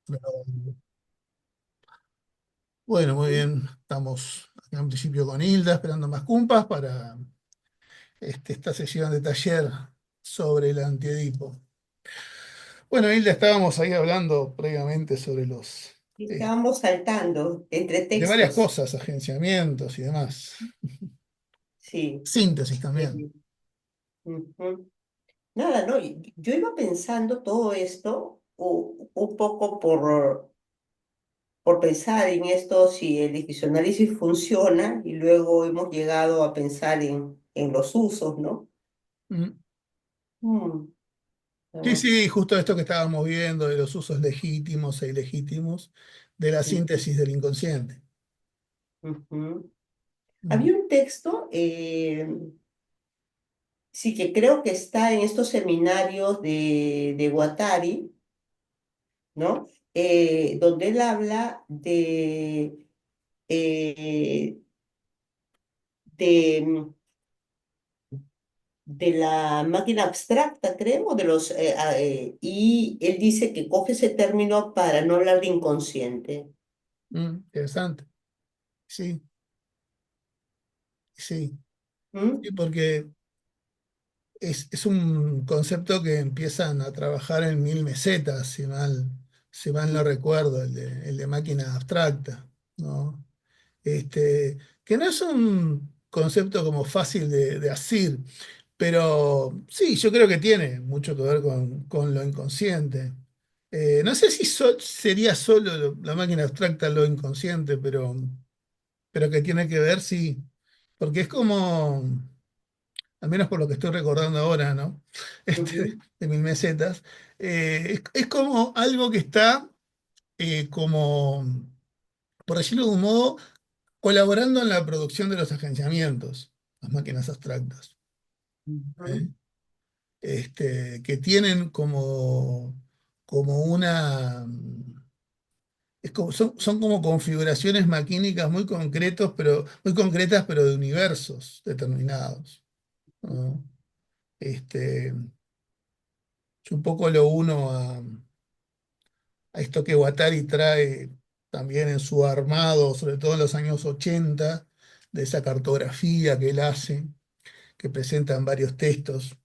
Pero, bueno, muy bien. Estamos acá en principio con Hilda, esperando más cumpas para esta sesión de taller sobre el antiedipo. Bueno, Hilda, estábamos ahí hablando previamente sobre eh, Estábamos saltando entre de varias textos. cosas, agenciamientos y demás. Sí. Síntesis también. Eh, ujú. Nada, no, yo iba pensando todo esto un poco por pensar en esto, si el diccionario funciona, y luego hemos llegado a pensar en los usos, ¿no? Mm. Mm, Sí, ah, sí, justo esto que estábamos viendo de los usos legítimos e ilegítimos de la ujú, síntesis del inconsciente. ujú. Mm, Había un texto, sí, que creo que está en estos seminarios de Guattari, ¿no? Donde él habla eh, de, de la máquina abstracta, creo, y él dice que coge ese término para no hablar de inconsciente. interesante. Sí, sí. ¿Mm? Sí, porque es un concepto que empiezan a trabajar en 1000 mesetas, si mal no recuerdo, el de máquina abstracta, ¿no? Que no es un concepto como fácil de asir, pero sí, yo creo que tiene mucho que ver con lo inconsciente. No sé si sería solo la máquina abstracta lo inconsciente, pero que tiene que ver, sí, porque es como al menos por lo que estoy recordando ahora, ¿no? Ujú, De 1000 mesetas, es como algo que está como, por decirlo de un modo, colaborando en la producción de los agenciamientos, las máquinas abstractas, ¿eh? ujú, Que tienen como una... son como configuraciones maquínicas muy concretas, pero de universos determinados, ¿no? Este, yo un poco lo uno a esto que Guattari trae también en su armado, sobre todo en los años 80, de esa cartografía que él hace, que presenta en varios textos.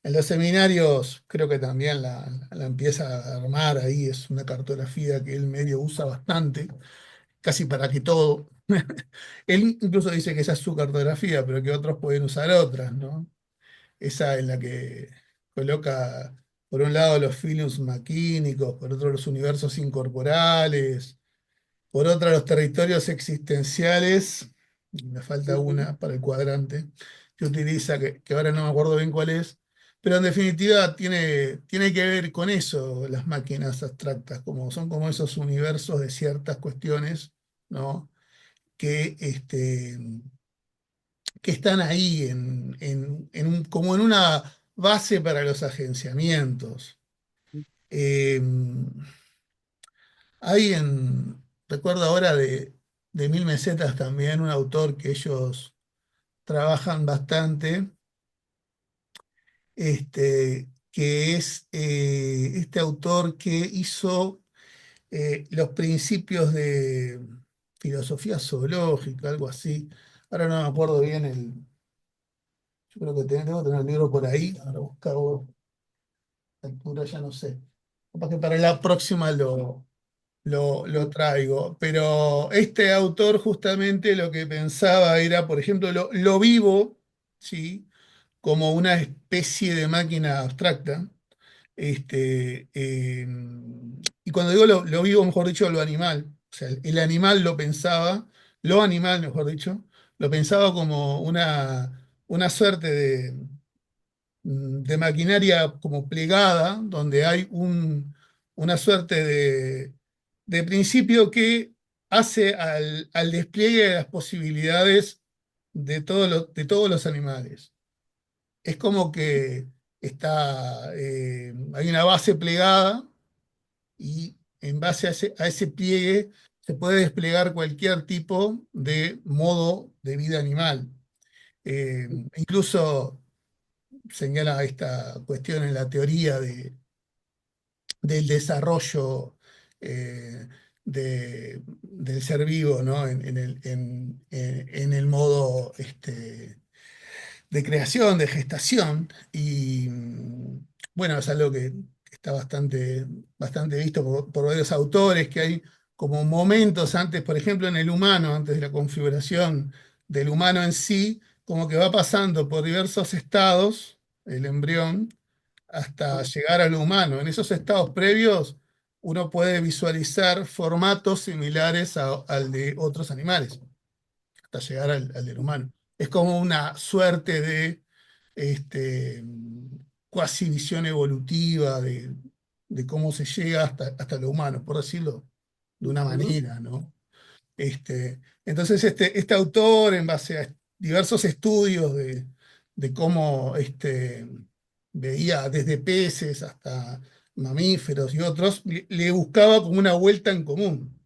En los seminarios creo que también la empieza a armar ahí, es una cartografía que él medio usa bastante, casi para que todo. Él incluso dice que esa es su cartografía, pero que otros pueden usar otras, ¿no? Esa en la que coloca, por un lado, los films maquínicos, por otro, los universos incorporales, por otro, los territorios existenciales, y me falta ujú, una para el cuadrante, que utiliza, que ahora no me acuerdo bien cuál es, pero en definitiva tiene que ver con eso, las máquinas abstractas, son como esos universos de ciertas cuestiones, ¿no? Que, que están ahí como en una base para los agenciamientos. Eh, recuerdo ahora de 1000 mesetas también, un autor que ellos trabajan bastante, que es este autor que hizo los principios de filosofía zoológica, algo así. Ahora no me acuerdo bien yo creo que tengo que tener el libro por ahí, ahora buscar altura ya no sé. Capaz que para la próxima lo ujú, traigo. Pero este autor justamente lo que pensaba era, por ejemplo, lo vivo, ¿sí? Como una especie de máquina abstracta. Y cuando digo lo vivo, mejor dicho, lo animal. O sea, el animal lo pensaba, lo animal, mejor dicho, lo pensaba como una suerte de maquinaria como plegada, donde hay una suerte de principio que hace al despliegue de las posibilidades de todos los animales. Es como que hay una base plegada y en base a ese pliegue se puede desplegar cualquier tipo de modo de vida animal. Incluso señala esta cuestión en la teoría del desarrollo eh, del ser vivo, ¿no? En el modo de creación, de gestación, y bueno, es algo que está bastante visto por varios autores, que hay como momentos antes, por ejemplo, en el humano, antes de la configuración del humano en sí, como que va pasando por diversos estados, el embrión, hasta llegar al humano. En esos estados previos, uno puede visualizar formatos similares al de otros animales hasta llegar al del humano. Es como una suerte de este, cuasi visión evolutiva de cómo se llega hasta lo humano, por decirlo de una Ujú, manera, ¿no? Entonces, este autor, en base a diversos estudios de cómo veía desde peces hasta mamíferos y otros, le buscaba como una vuelta en común.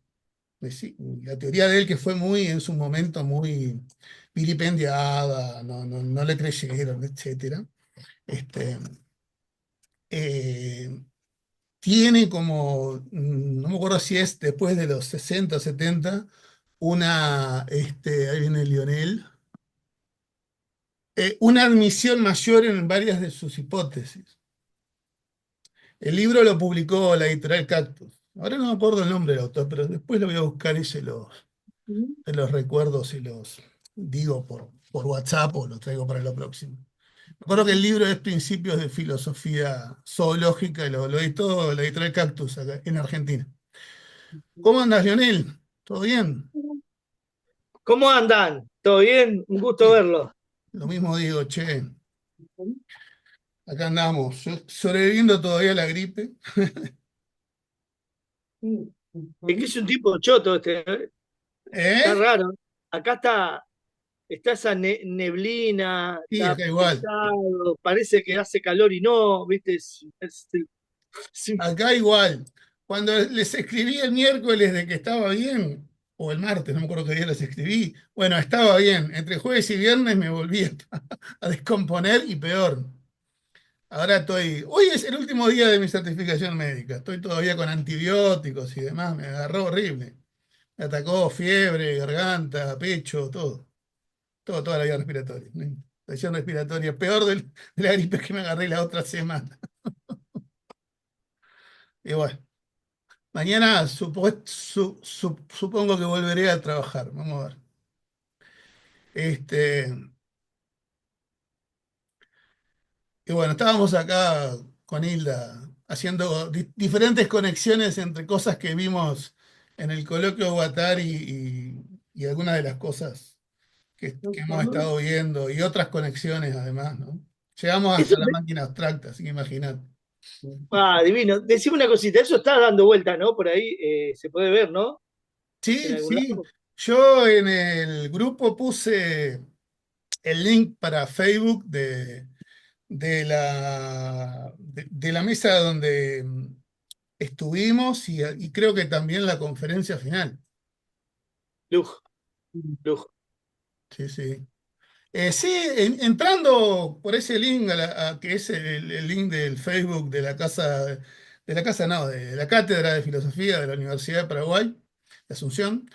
La teoría de él, que fue muy, en su momento, muy vilipendiada, no le creyeron, etcétera. Este, eh, Tiene como, no me acuerdo si es después de los 60 o 70, ahí viene Lionel, una admisión mayor en varias de sus hipótesis. El libro lo publicó la editorial Cactus. Ahora no me acuerdo el nombre del autor, pero después lo voy a buscar y ujú, se los recuerdo, se los digo por WhatsApp o los traigo para lo próximo. Me acuerdo que el ujú, libro es Principios de Filosofía Zoológica y lo editó la editorial Cactus acá en Argentina. ¿Cómo andas, Lionel? ¿Todo bien? ujú. ¿Cómo andan? ¿Todo bien? Un gusto Bien. verlos. Lo mismo digo, che, acá andamos, sobreviviendo todavía a la gripe. Sí, Es que ujú. es un tipo choto este, ¿eh? Está ¿Eh? raro. Acá está esa neblina, Sí, está acá igual. pesado, parece que hace calor y no, ¿viste? Es Acá igual. Cuando les escribí el miércoles de que estaba bien, o el martes, no me acuerdo qué día les escribí, bueno, estaba bien. Entre jueves y viernes me volví a descomponer y peor. Hoy es el último día de mi certificación médica. Estoy todavía con antibióticos y demás. Me agarró horrible. Me atacó fiebre, garganta, pecho, todo. Toda la vía respiratoria. ¿No? Infección respiratoria. Peor de la gripe que me agarré la otra semana. Y bueno, mañana supongo que volveré a trabajar. Vamos a ver. Este, y bueno, estábamos acá con Hilda haciendo diferentes conexiones entre cosas que vimos en el coloquio Guattari y algunas de las cosas que hemos Ujú. estado viendo y otras conexiones además, ¿no? Llegamos eso, hasta la máquina abstracta, así que imagínate. divino. Decime una cosita, eso está dando vuelta, ¿no? Por ahí se puede ver, ¿no? En Sí, algún sí. lado. Yo en el grupo puse el link para Facebook de la mesa donde estuvimos y creo que también la conferencia final. Lujo, lujo. Sí, sí. Sí, entrando por ese link, que es el link del Facebook de la casa no, de la Cátedra de Filosofía de la Universidad de Paraguay, de Asunción,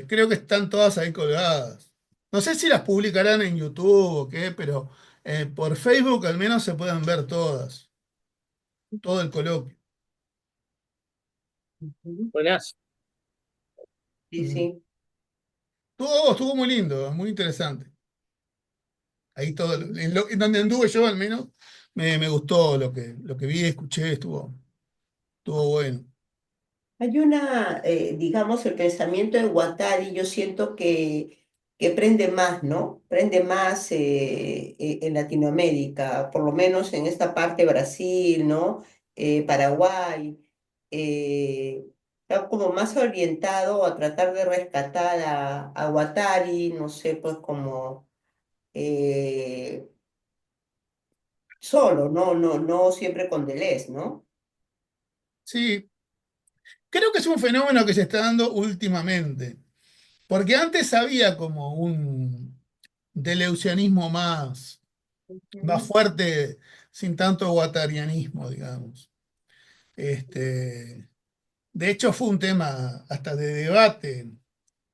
creo que están todas ahí colgadas. No sé si las publicarán en YouTube o qué, pero por Facebook al menos se pueden ver todas, todo el coloquio. Ujú. Buenas. Sí, Mm. sí. Estuvo muy lindo, muy interesante. Ahí todo, en donde anduve yo al menos, me gustó lo que vi, escuché, estuvo bueno. Hay una, digamos, el pensamiento de Guattari, yo siento que prende más, ¿no? Prende más en Latinoamérica, por lo menos en esta parte Brasil, ¿no? Paraguay, está como más orientado a tratar de rescatar a Guattari, no sé, pues como eh, solo, no siempre con Deleuze, ¿no? Sí, creo que es un fenómeno que se está dando últimamente, porque antes había como un deleuzianismo más Ujú, fuerte, sin tanto guattarianismo, digamos. Este, De hecho, fue un tema hasta de debate,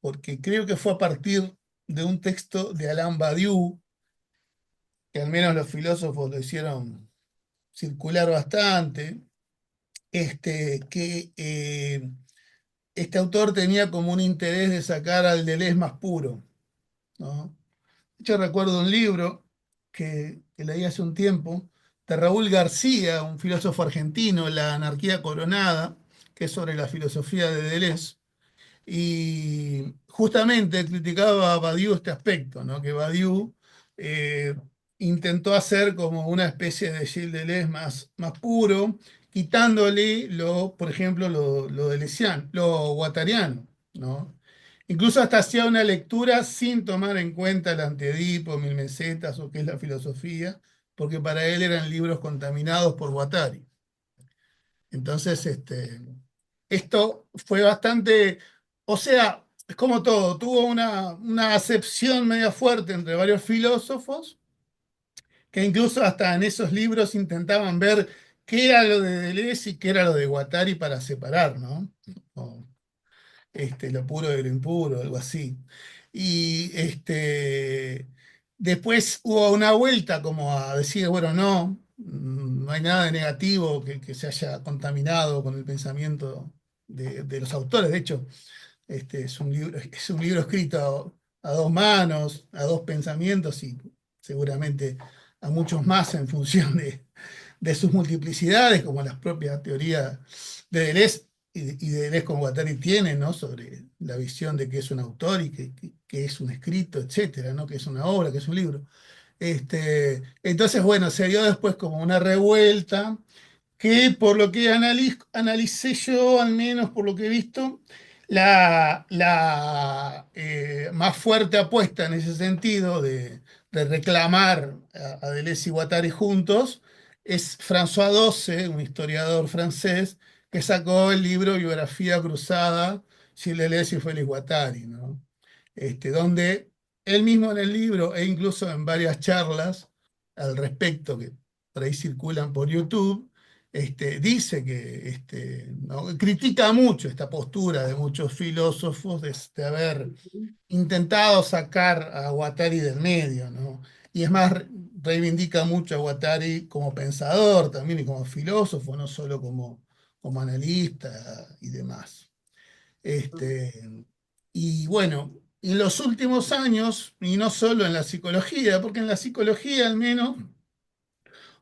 porque creo que fue a partir de un texto de Alain Badiou, que al menos los filósofos lo hicieron circular bastante, que este autor tenía como un interés de sacar al Deleuze más puro, ¿no? Yo recuerdo un libro que leí hace un tiempo de Raúl García, un filósofo argentino, La anarquía coronada, que es sobre la filosofía de Deleuze, y justamente criticaba a Badiou este aspecto, ¿no? Que Badiou eh, intentó hacer como una especie de Gilles Deleuze más puro, quitándole por ejemplo, lo deleuziano, lo guattariano, ¿no? Incluso hasta hacía una lectura sin tomar en cuenta el Antiedipo, Mil Mesetas o qué es la filosofía, porque para él eran libros contaminados por Guattari. Entonces, esto fue bastante, o sea, es como todo, tuvo una acepción media fuerte entre varios filósofos, que incluso hasta en esos libros intentaban ver qué era lo de Deleuze y qué era lo de Guattari para separar, ¿no? O, lo puro de lo impuro, algo así. Y después hubo una vuelta como a decir, bueno, no, no hay nada de negativo que se haya contaminado con el pensamiento de los autores. De hecho, es un libro escrito a dos manos, a dos pensamientos y seguramente a muchos más en función de sus multiplicidades, como las propias teorías de Deleuze y de Deleuze como Guattari tienen, ¿no? Sobre la visión de qué es un autor y qué es un escrito, etcétera, ¿no? Que es una obra, que es un libro. Entonces, bueno, se dio después como una revuelta que por lo que analicé yo, al menos por lo que he visto, la más fuerte apuesta en ese sentido de reclamar a Deleuze y Guattari juntos es François Doce, un historiador francés, que sacó el libro Biografía Cruzada, Gilles Deleuze y Félix Guattari, ¿no? Donde él mismo en el libro e incluso en varias charlas al respecto, que por ahí circulan por YouTube, dice que ¿no? Critica mucho esta postura de muchos filósofos de haber intentado sacar a Guattari del medio, ¿no? Y es más, reivindica mucho a Guattari como pensador también y como filósofo, no solo como analista y demás. Y bueno, en los últimos años, y no solo en la psicología, porque en la psicología al menos,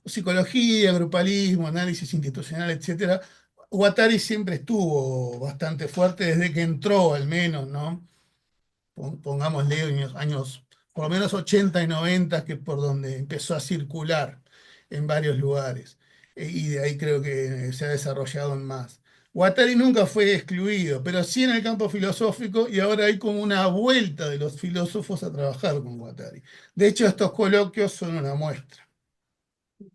psicología, grupalismo, análisis institucional, etcétera, Guattari siempre estuvo bastante fuerte desde que entró al menos, ¿no? Pongámosle años, por lo menos 80 y 90, que es por donde empezó a circular en varios lugares. Y de ahí creo que se ha desarrollado en más. Guattari nunca fue excluido, pero sí en el campo filosófico, y ahora hay como una vuelta de los filósofos a trabajar con Guattari. De hecho, estos coloquios son una muestra.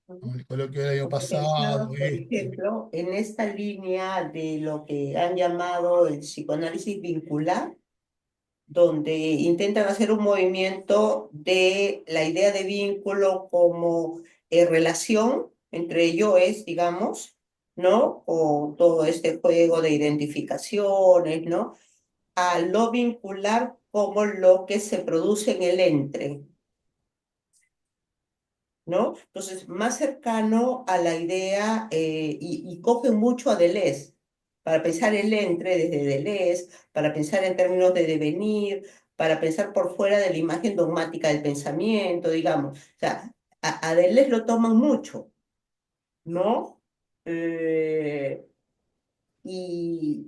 Como el coloquio del año pasado, Pensaba, por ejemplo, en esta línea de lo que han llamado el psicoanálisis vincular, donde intentan hacer un movimiento de la idea de vínculo como relación entre yoes, digamos, ¿no? O todo este juego de identificaciones, ¿no? A lo vincular como lo que se produce en el entre, ¿no? Entonces, más cercano a la idea, y cogen mucho a Deleuze, para pensar el entre desde Deleuze, para pensar en términos de devenir, para pensar por fuera de la imagen dogmática del pensamiento, digamos. O sea, a Deleuze lo toman mucho, ¿no? Eh, y,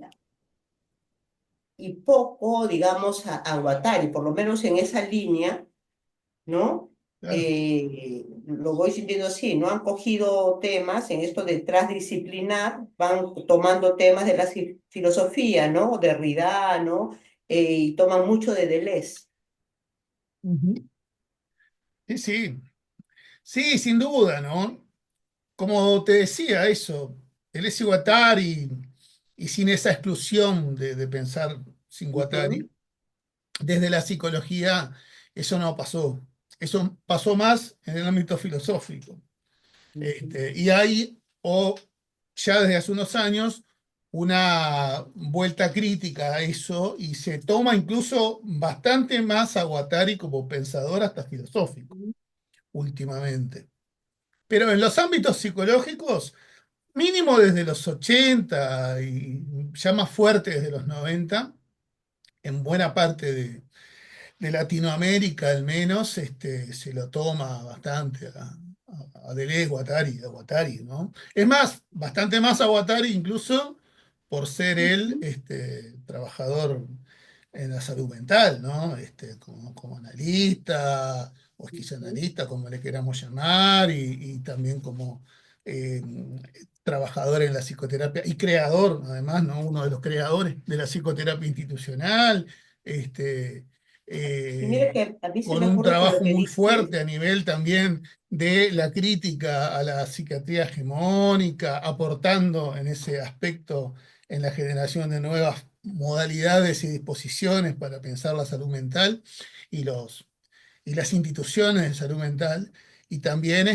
y poco, digamos, a Guattari, por lo menos en esa línea, ¿no? claro. Lo voy sintiendo así, ¿no? Han cogido temas en esto de transdisciplinar, van tomando temas de la filosofía, ¿no? Derrida, ¿no? Y toman mucho de Deleuze. Ujú. Sí, sí, sí, sin duda, ¿no? Como te decía, eso, el es Guattari y sin esa exclusión de pensar sin Ujú, Guattari, desde la psicología eso no pasó. Eso pasó más en el ámbito filosófico. ujú, Y hay, o ya desde hace unos años, una vuelta crítica a eso y se toma incluso bastante más a Guattari como pensador hasta filosófico últimamente. Pero en los ámbitos psicológicos, mínimo desde los 80 y ya más fuerte desde los 90, en buena parte de Latinoamérica al menos, se lo toma bastante a Deleuze, Guattari, a Guattari, ¿no? Es más, bastante más a Guattari incluso por ser él trabajador en la salud mental, ¿no? Como analista o esquizoanalista, como le queramos llamar, y también como eh, trabajador en la psicoterapia y creador, además, ¿no? Uno de los creadores de la psicoterapia institucional. Este, Y mira eh, que a mí se con me un ocurre con lo trabajo que muy dices. fuerte a nivel también de la crítica a la psiquiatría hegemónica, aportando en ese aspecto en la generación de nuevas modalidades y disposiciones para pensar la salud mental y, y las instituciones de salud mental, y también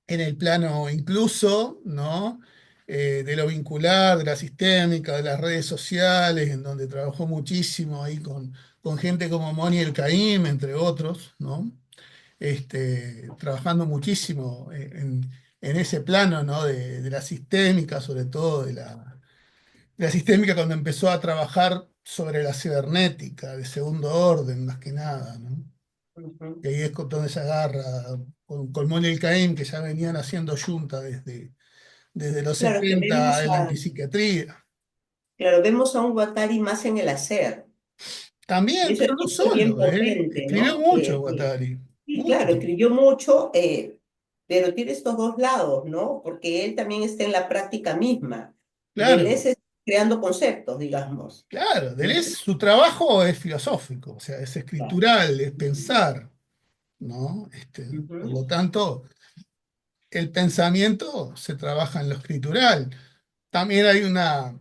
en el plano incluso, ¿no? De lo vincular, de la sistémica, de las redes sociales, en donde trabajó muchísimo ahí con gente como Moni El Caim, entre otros, ¿no? Trabajando muchísimo en ese plano, ¿no? De la sistémica, sobre todo de la sistémica cuando empezó a trabajar sobre la cibernética, de segundo orden, más que nada, ¿no? Ujú. Y ahí es donde se agarra con Moni El Caim, que ya venían haciendo junta desde los Claro, que 70 vemos en la a, antipsiquiatría. claro, vemos a un Guattari más en el hacer. Y También, pero no eso es bien solo, ¿eh? potente, Escribió ¿no? mucho Guattari, Sí, claro, mucho. escribió mucho, pero tiene estos dos lados, ¿no? Porque él también está en la práctica misma. Claro, Deleuze es creando conceptos, digamos. claro. Ujú, Su trabajo es filosófico, o sea, es claro. escritural, es pensar, ¿no? Por Ujú, lo tanto, el pensamiento se trabaja en lo escritural. También hay una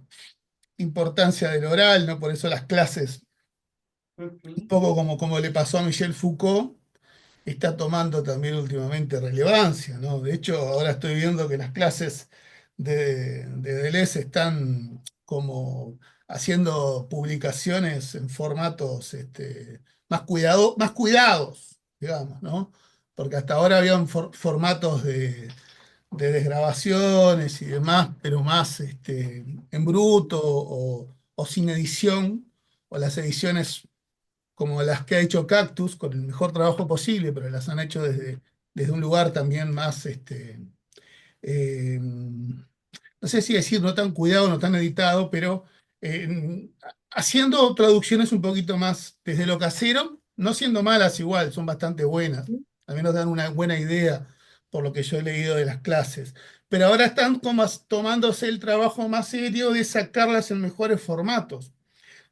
importancia del oral, ¿no? Por eso las clases, un ujú, poco como le pasó a Michel Foucault, está tomando también últimamente relevancia, ¿no? De hecho, ahora estoy viendo que las clases de Deleuze están como haciendo publicaciones en formatos más cuidados, digamos, ¿no? Porque hasta ahora habían formatos de desgrabaciones y demás, pero más en bruto o sin edición, o las ediciones como las que ha hecho Cactus, con el mejor trabajo posible, pero las han hecho desde un lugar también más, no sé si decir no tan cuidado, no tan editado, pero haciendo traducciones un poquito más desde lo casero, no siendo malas igual, son bastante buenas, al menos dan una buena idea por lo que yo he leído de las clases. Pero ahora están como tomándose el trabajo más serio de sacarlas en mejores formatos.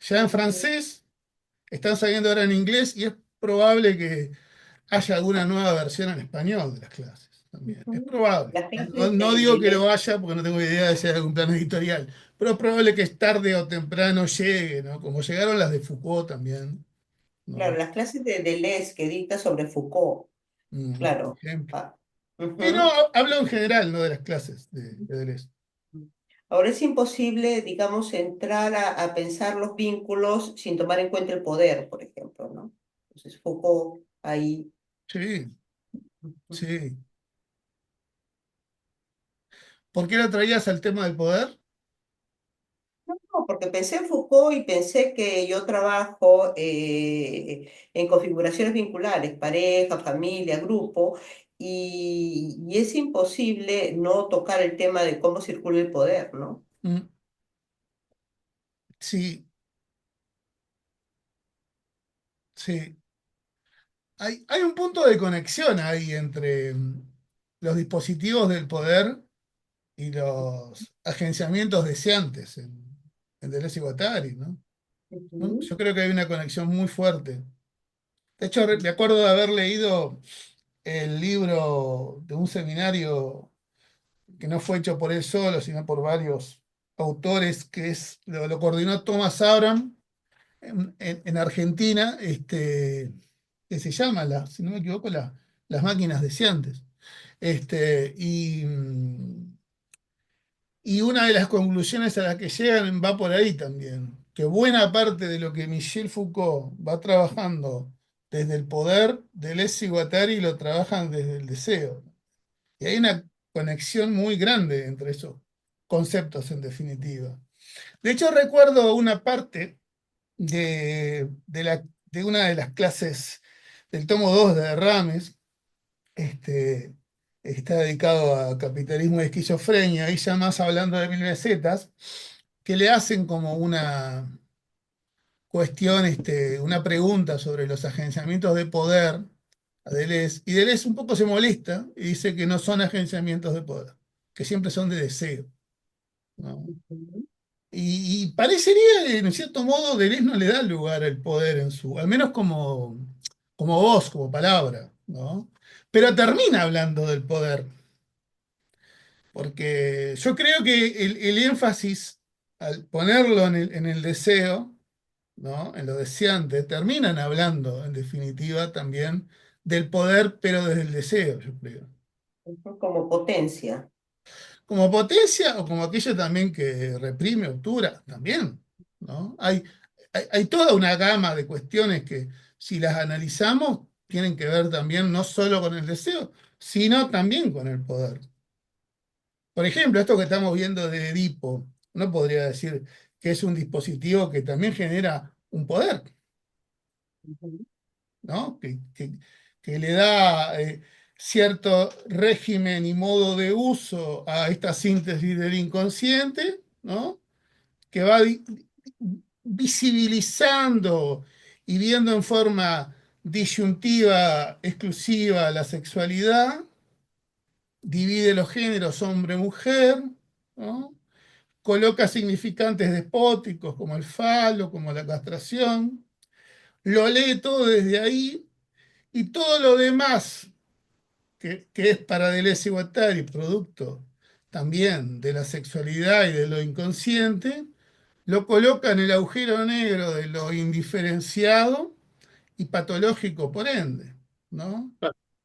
Ya en ujú, francés están saliendo ahora en inglés y es probable que haya alguna nueva versión en español de las clases también. Es ujú. probable. Las No, clases no de digo que lo Deleuze, haya porque no tengo idea de si hay algún plan editorial, pero es probable que tarde o temprano llegue, ¿no? Como llegaron las de Foucault también, claro, ¿no? las clases de Deleuze que dicta sobre Foucault, Por claro. ejemplo. Ah, Sí, no, ujú. hablo en general, no de las clases de Deleuze. Ahora es imposible, digamos, entrar a pensar los vínculos sin tomar en cuenta el poder, por ejemplo, ¿no? Entonces, Foucault ahí. Sí, Ujú. sí. ¿Por qué lo traías al tema del poder? No, porque pensé en Foucault y pensé que yo trabajo en configuraciones vinculares, pareja, familia, grupo, y es imposible no tocar el tema de cómo circula el poder, ¿no? Mm, sí, sí. Hay un punto de conexión ahí entre los dispositivos del poder y los agenciamientos deseantes en Deleuze y Guattari, ¿no? ¿No? Ujú, Yo creo que hay una conexión muy fuerte. De hecho, me acuerdo de haber leído el libro de un seminario que no fue hecho por él solo, sino por varios autores, lo coordinó Thomas Abram en Argentina, que se llama, si no me equivoco, las máquinas deseantes. Este, y, Y una de las conclusiones a las que llegan va por ahí también, que buena parte de lo que Michel Foucault va trabajando desde el poder, Deleuze y Guattari lo trabajan desde el deseo. Y hay una conexión muy grande entre esos conceptos en definitiva. De hecho, recuerdo una parte de una de las clases del tomo 2 de Rames, este, está dedicado a capitalismo y esquizofrenia, y ya más hablando de Mil Mesetas, que le hacen como una cuestión, una pregunta sobre los agenciamientos de poder a Deleuze, y Deleuze un poco se molesta y dice que no son agenciamientos de poder, que siempre son de deseo, ¿no? Ujú. Y parecería que, en cierto modo, Deleuze no le da lugar al poder en su, al menos como voz, como palabra, ¿no? Pero termina hablando del poder, porque yo creo que el énfasis, al ponerlo en el deseo, ¿no? En lo deseante, terminan hablando, en definitiva, también del poder, pero desde el deseo, yo creo. Ujú. Como potencia. Como potencia o como aquello también que reprime, obtura, también, ¿no? Hay toda una gama de cuestiones que, si las analizamos, tienen que ver también no solo con el deseo, sino también con el poder. Por ejemplo, esto que estamos viendo de Edipo, uno podría decir que es un dispositivo que también genera un poder, Ujú. ¿no? Que le da cierto régimen y modo de uso a esta síntesis del inconsciente, ¿no? Que va visibilizando y viendo en forma disyuntiva, exclusiva la sexualidad, divide los géneros hombre-mujer, ¿no? Coloca significantes despóticos como el falo, como la castración, lo lee todo desde ahí, y todo lo demás que es para Deleuze y Guattari producto también de la sexualidad y de lo inconsciente, lo coloca en el agujero negro de lo indiferenciado y patológico por ende, ¿no?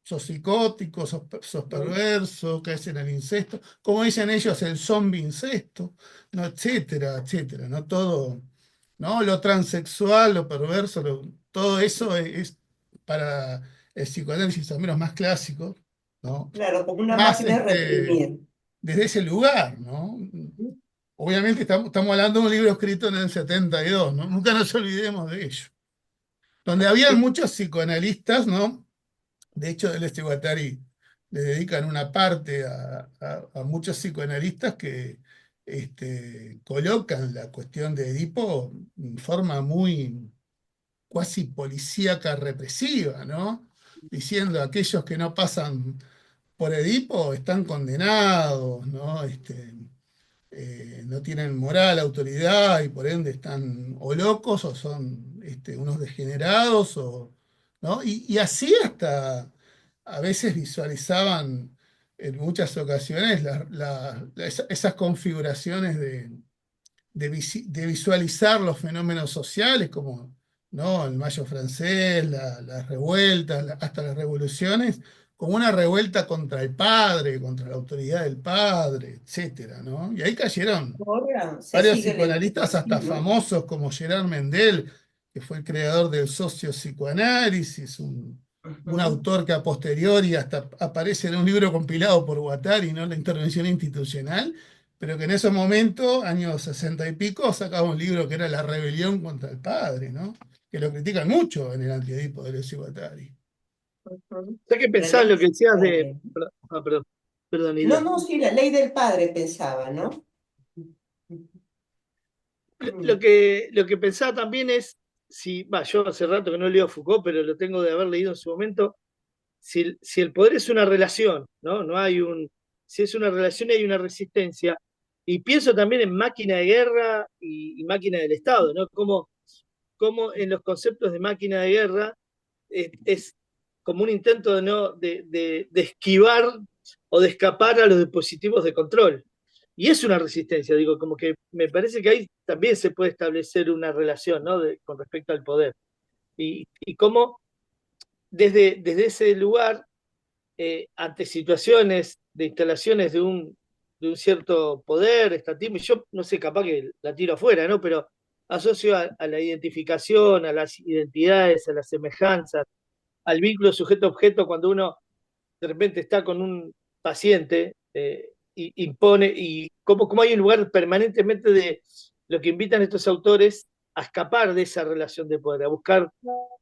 Sos psicótico, sos perverso, caes en el incesto, como dicen ellos, el zombie incesto, ¿no? Etcétera, etcétera, ¿no? Todo, ¿no? Lo transexual, lo perverso, todo eso es para el psicoanálisis, al menos más clásico, ¿no? Claro, como una Más máquina de reprimir. desde ese lugar, ¿no? Ujú. Obviamente estamos hablando de un libro escrito en el 72, ¿no? Nunca nos olvidemos de ello. Donde habían muchos psicoanalistas, ¿no? De hecho, Deleuze y Guattari le dedican una parte a muchos psicoanalistas que colocan la cuestión de Edipo en forma muy cuasi policíaca represiva, ¿no? Diciendo aquellos que no pasan por Edipo están condenados, ¿no? No tienen moral, autoridad y por ende están o locos o son unos degenerados, ¿no? Y así hasta a veces visualizaban en muchas ocasiones esas configuraciones de visualizar los fenómenos sociales como, ¿no? El Mayo francés, las revueltas, hasta las revoluciones, como una revuelta contra el padre, contra la autoridad del padre, etcétera, ¿no? Y ahí cayeron Ahora se varios sigue leyendo psicoanalistas, así, hasta ¿no? famosos como Gerard Mendel, que fue el creador del socio-psicoanálisis, un Ujú. autor que a posteriori hasta aparece en un libro compilado por Guattari, ¿no? La intervención institucional, pero que en ese momento, años 60 y pico, sacaba un libro que era La rebelión contra el padre, ¿no? Que lo critican mucho en el Antiedipo de Deleuze y Guattari. Ujú. Ya que La pensaba ley en lo que del decías de. padre. Perdón, No, Ida. no, sí, la ley del padre pensaba, ¿no? Lo Mm. que, lo que pensaba también es, si, yo hace rato que no leo Foucault, pero lo tengo de haber leído en su momento, si el poder es una relación, ¿no? No hay si es una relación hay una resistencia. Y pienso también en máquina de guerra y máquina del Estado, ¿no? Como en los conceptos de máquina de guerra es como un intento de, no, de esquivar o de escapar a los dispositivos de control. Y es una resistencia, digo, como que me parece que ahí también se puede establecer una relación, ¿no? Con respecto al poder. Y cómo desde ese lugar, ante situaciones de instalaciones de un cierto poder, estatismo, y yo no sé, capaz que la tiro afuera, ¿no? Pero asocio a la identificación, a las identidades, a las semejanzas, al vínculo sujeto-objeto cuando uno de repente está con un paciente, impone, y como hay un lugar permanentemente de lo que invitan estos autores a escapar de esa relación de poder, a buscar,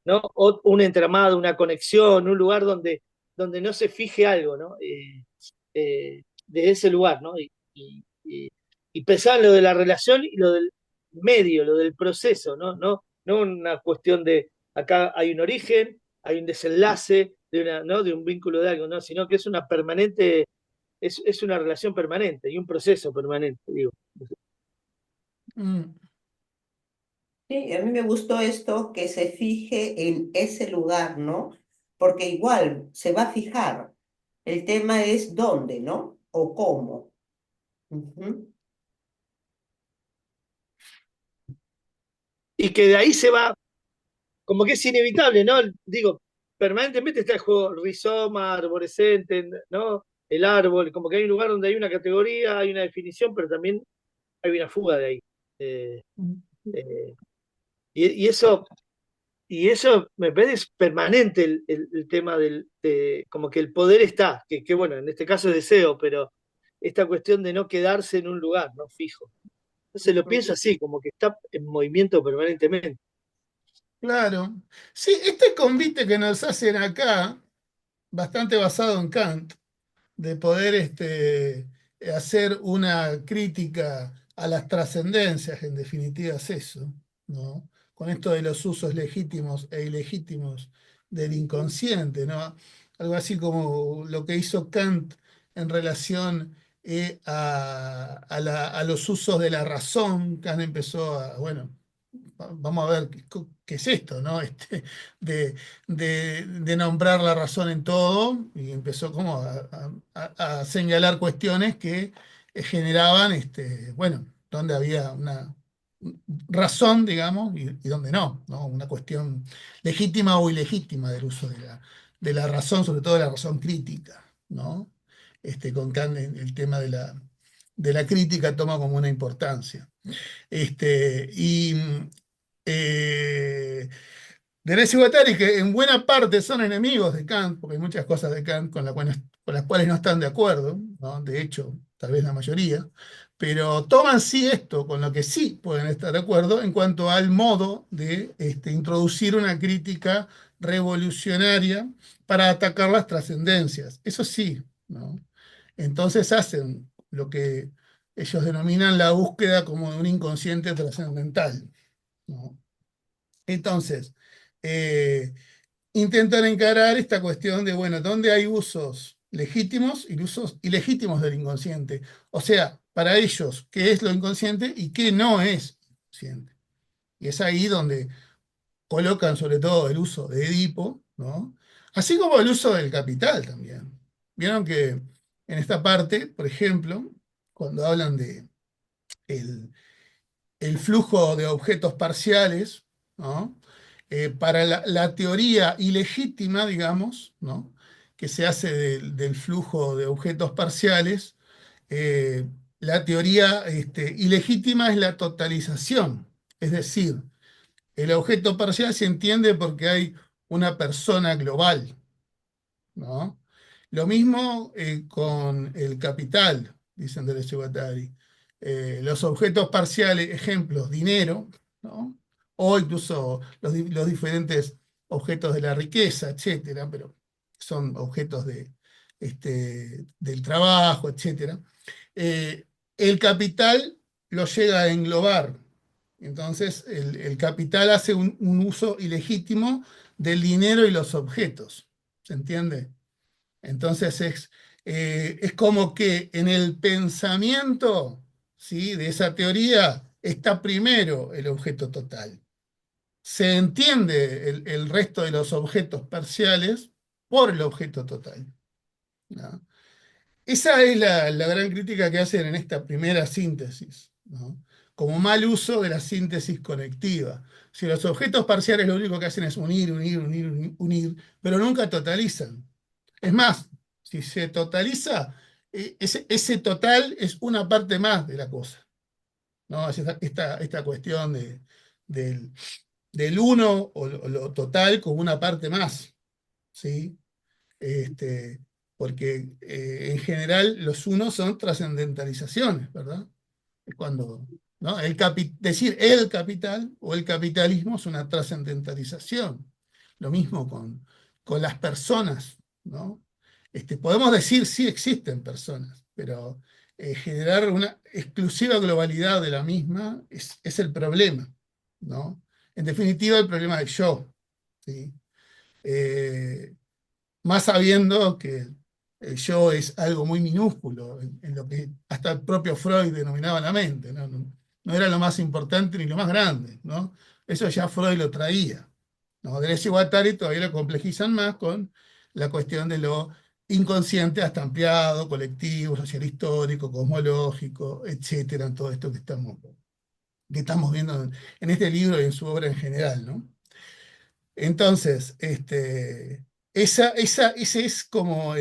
¿no? Un entramado, una conexión, un lugar donde no se fije algo, ¿no? De ese lugar, ¿no? Y pensar en lo de la relación y lo del medio, lo del proceso, ¿no? No una cuestión de acá hay un origen, hay un desenlace ¿no? De un vínculo de algo, ¿no? Sino que es una permanente, es una relación permanente y un proceso permanente, digo. Mm, Sí, a mí me gustó esto que se fije en ese lugar, ¿no? Porque igual se va a fijar. El tema es dónde, ¿no? O cómo. Ujú. Y que de ahí se va, como que es inevitable, ¿no? Digo, permanentemente está el juego rizoma, arborescente, ¿no? El árbol, como que hay un lugar donde hay una categoría, hay una definición, pero también hay una fuga de ahí. Eh, eh, y eso Y eso me parece es permanente el tema como que el poder está, que bueno, en este caso es deseo, pero esta cuestión de no quedarse en un lugar, no fijo. Entonces lo pienso así, como que está en movimiento permanentemente. claro. Sí, este convite que nos hacen acá, bastante basado en Kant, de poder hacer una crítica a las trascendencias, en definitiva es eso, ¿no? Con esto de los usos legítimos e ilegítimos del inconsciente, ¿no? Algo así como lo que hizo Kant en relación a los usos de la razón. Kant empezó a, bueno, vamos a ver qué es esto, ¿no? De nombrar la razón en todo, y empezó como a señalar cuestiones que generaban, bueno, donde había una razón, digamos, y donde no, ¿no? Una cuestión legítima o ilegítima del uso de la razón, sobre todo de la razón crítica, ¿no? Con Kant el tema de la crítica toma como una importancia. Y eh, Deleuze y Guattari, que en buena parte son enemigos de Kant, porque hay muchas cosas de Kant con las cuales no están de acuerdo, ¿no? De hecho, tal vez la mayoría, pero toman sí esto, con lo que sí pueden estar de acuerdo en cuanto al modo de introducir una crítica revolucionaria para atacar las trascendencias. Eso sí, ¿no? Entonces hacen lo que ellos denominan la búsqueda como de un inconsciente trascendental, ¿no? Entonces, eh, intentan encarar esta cuestión de, bueno, ¿dónde hay usos legítimos y usos ilegítimos del inconsciente? O sea, para ellos, ¿qué es lo inconsciente y qué no es inconsciente? Y es ahí donde colocan sobre todo el uso de Edipo, ¿no? Así como el uso del capital también. Vieron que en esta parte, por ejemplo, cuando hablan de el flujo de objetos parciales, ¿no? Para la teoría ilegítima, digamos, ¿no? Que se hace del flujo de objetos parciales, eh, la teoría ilegítima es la totalización, es decir, el objeto parcial se entiende porque hay una persona global, ¿no? Lo mismo con el capital, dicen Deleuze y Guattari. Los objetos parciales, ejemplos, dinero, ¿no? O incluso los diferentes objetos de la riqueza, etcétera, pero son objetos del trabajo, etcétera. Eh, el capital lo llega a englobar. Entonces, el capital hace un uso ilegítimo del dinero y los objetos. ¿Se entiende? Entonces es como que en el pensamiento, ¿sí? De esa teoría está primero el objeto total. Se entiende el resto de los objetos parciales por el objeto total, ¿no? Esa es la gran crítica que hacen en esta primera síntesis, ¿no? Como mal uso de la síntesis conectiva. Si los objetos parciales lo único que hacen es unir, unir, unir, unir, unir, pero nunca totalizan. Es más, si se totaliza, ese total es una parte más de la cosa, ¿no? Es esta cuestión del, del uno o lo total como una parte más, ¿sí? Este, porque en general los unos son trascendentalizaciones, ¿verdad? Es cuando, ¿no? Decir el capital o el capitalismo es una trascendentalización. Lo mismo con las personas, ¿no? Podemos decir sí existen personas, pero generar una exclusiva globalidad de la misma es el problema, ¿no? En definitiva, el problema del yo, ¿sí? Eh, Más sabiendo que el yo es algo muy minúsculo, en lo que hasta el propio Freud denominaba la mente, ¿no? No era lo más importante ni lo más grande, ¿no? Eso ya Freud lo traía, ¿no? Deleuze y Guattari todavía lo complejizan más con la cuestión de lo inconsciente hasta ampliado, colectivo, social histórico, cosmológico, etcétera, en todo esto que estamos viendo en este libro y en su obra en general, ¿no? Entonces, ese es como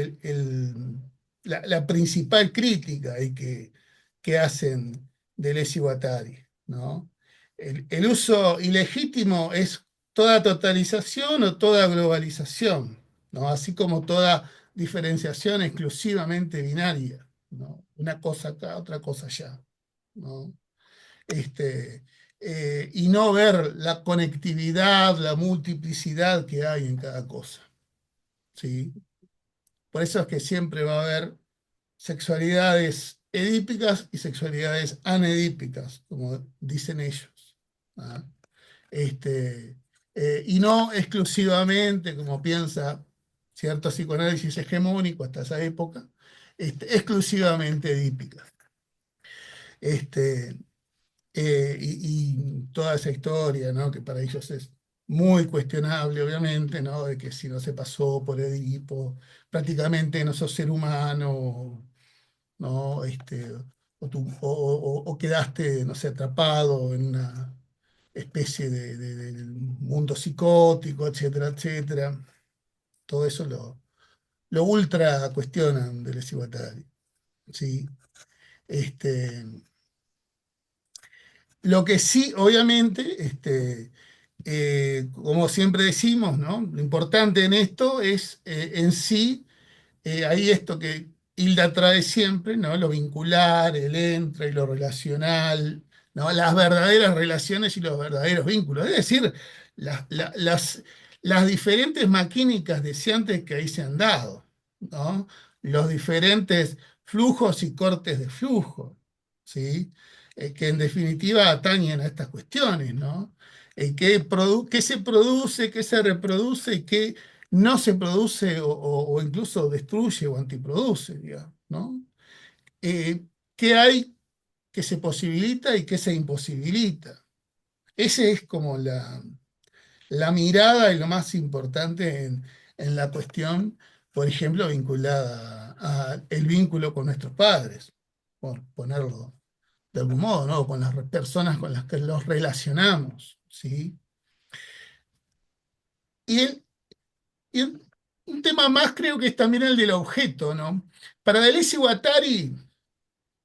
la principal crítica y que hacen Deleuze y Guattari, ¿no? El uso ilegítimo es toda totalización o toda globalización, ¿no? Así como toda diferenciación exclusivamente binaria, ¿no? Una cosa acá, otra cosa allá, ¿no? este, y no ver la conectividad, la multiplicidad que hay en cada cosa, ¿sí? Por eso es que siempre va a haber sexualidades edípicas y sexualidades anedípicas, como dicen ellos, ¿ah? Este, y no exclusivamente, como piensa cierto psicoanálisis hegemónico hasta esa época, exclusivamente edípicas. Este, y toda esa historia, ¿no? Que para ellos es muy cuestionable, obviamente, ¿no? De que si no se pasó por Edipo, prácticamente no sos ser humano, ¿no? O quedaste, no sé, atrapado en una especie de mundo psicótico, etcétera, etcétera. Todo eso lo ultra cuestionan del Guattari, ¿sí? Este, Lo que sí, obviamente, como siempre decimos, ¿no? Lo importante en esto es en sí, ahí esto que Hilda trae siempre, ¿no? Lo vincular, el entra y lo relacional, ¿no? Las verdaderas relaciones y los verdaderos vínculos. Es decir, las diferentes maquínicas deseantes que ahí se han dado, ¿no? Los diferentes flujos y cortes de flujo, ¿sí? Que en definitiva atañen a estas cuestiones, ¿no? ¿Qué se produce, qué se reproduce y qué no se produce o incluso destruye o antiproduce, digamos, ¿no? ¿Qué hay que se posibilita y qué se imposibilita? Esa es como la mirada y lo más importante en la cuestión, por ejemplo, vinculada al vínculo con nuestros padres, por ponerlo de algún modo, ¿no? Con las personas con las que los relacionamos, ¿sí? Y, el, un tema más creo que es también el del objeto, ¿no? Para Deleuze y Guattari,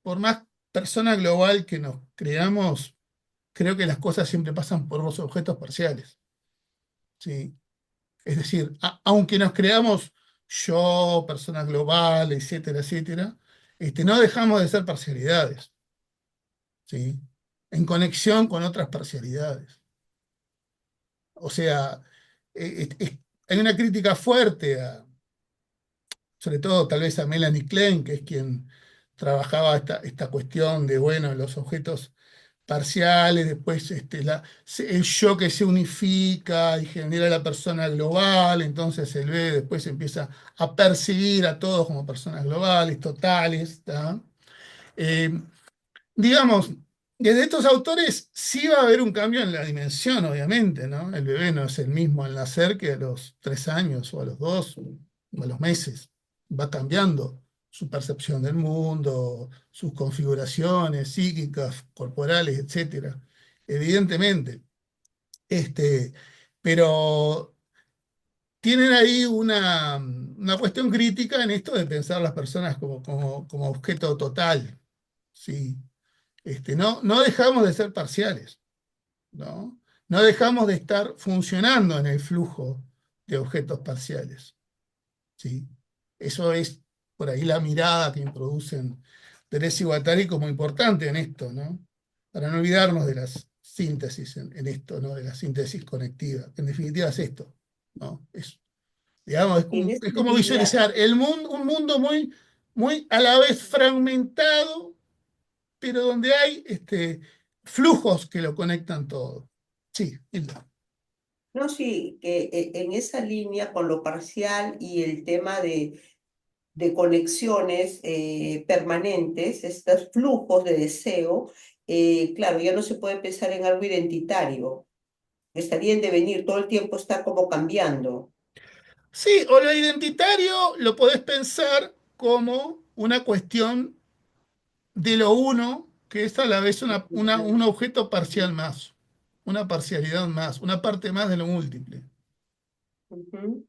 por más persona global que nos creamos, creo que las cosas siempre pasan por los objetos parciales, ¿sí? Es decir, aunque nos creamos yo, persona global, etcétera, etcétera, no dejamos de ser parcialidades, ¿sí? En conexión con otras parcialidades. O sea, hay una crítica fuerte sobre todo tal vez a Melanie Klein, que es quien trabajaba esta cuestión de, bueno, los objetos parciales, después el yo que se unifica y genera la persona global, entonces el B después empieza a percibir a todos como personas globales, totales, ¿tá? Eh, digamos, desde estos autores sí va a haber un cambio en la dimensión, obviamente, ¿no? El bebé no es el mismo al nacer que a los 3 años o a los 2 o a los meses. Va cambiando su percepción del mundo, sus configuraciones psíquicas, corporales, etcétera. Evidentemente. Este, pero tienen ahí una cuestión crítica en esto de pensar a las personas como objeto total. ¿Sí? No dejamos de ser parciales, ¿no? No dejamos de estar funcionando en el flujo de objetos parciales. ¿Sí? Eso es por ahí la mirada que introducen Deleuze y Guattari como importante en esto, ¿no? Para no olvidarnos de las síntesis en esto, ¿no? De la síntesis conectiva. En definitiva es esto, ¿no? Digamos, Y en esa es como línea, visualizar un mundo muy a la vez fragmentado, pero donde hay flujos que lo conectan todo. Sí, Hilda. no, sí, que en esa línea con lo parcial y el tema de conexiones permanentes, estos flujos de deseo, claro, ya no se puede pensar en algo identitario, estaría en devenir, todo el tiempo está como cambiando. Sí, o lo identitario lo podés pensar como una cuestión de lo uno, que es a la vez un objeto parcial más, una parcialidad más, una parte más de lo múltiple. Ujú,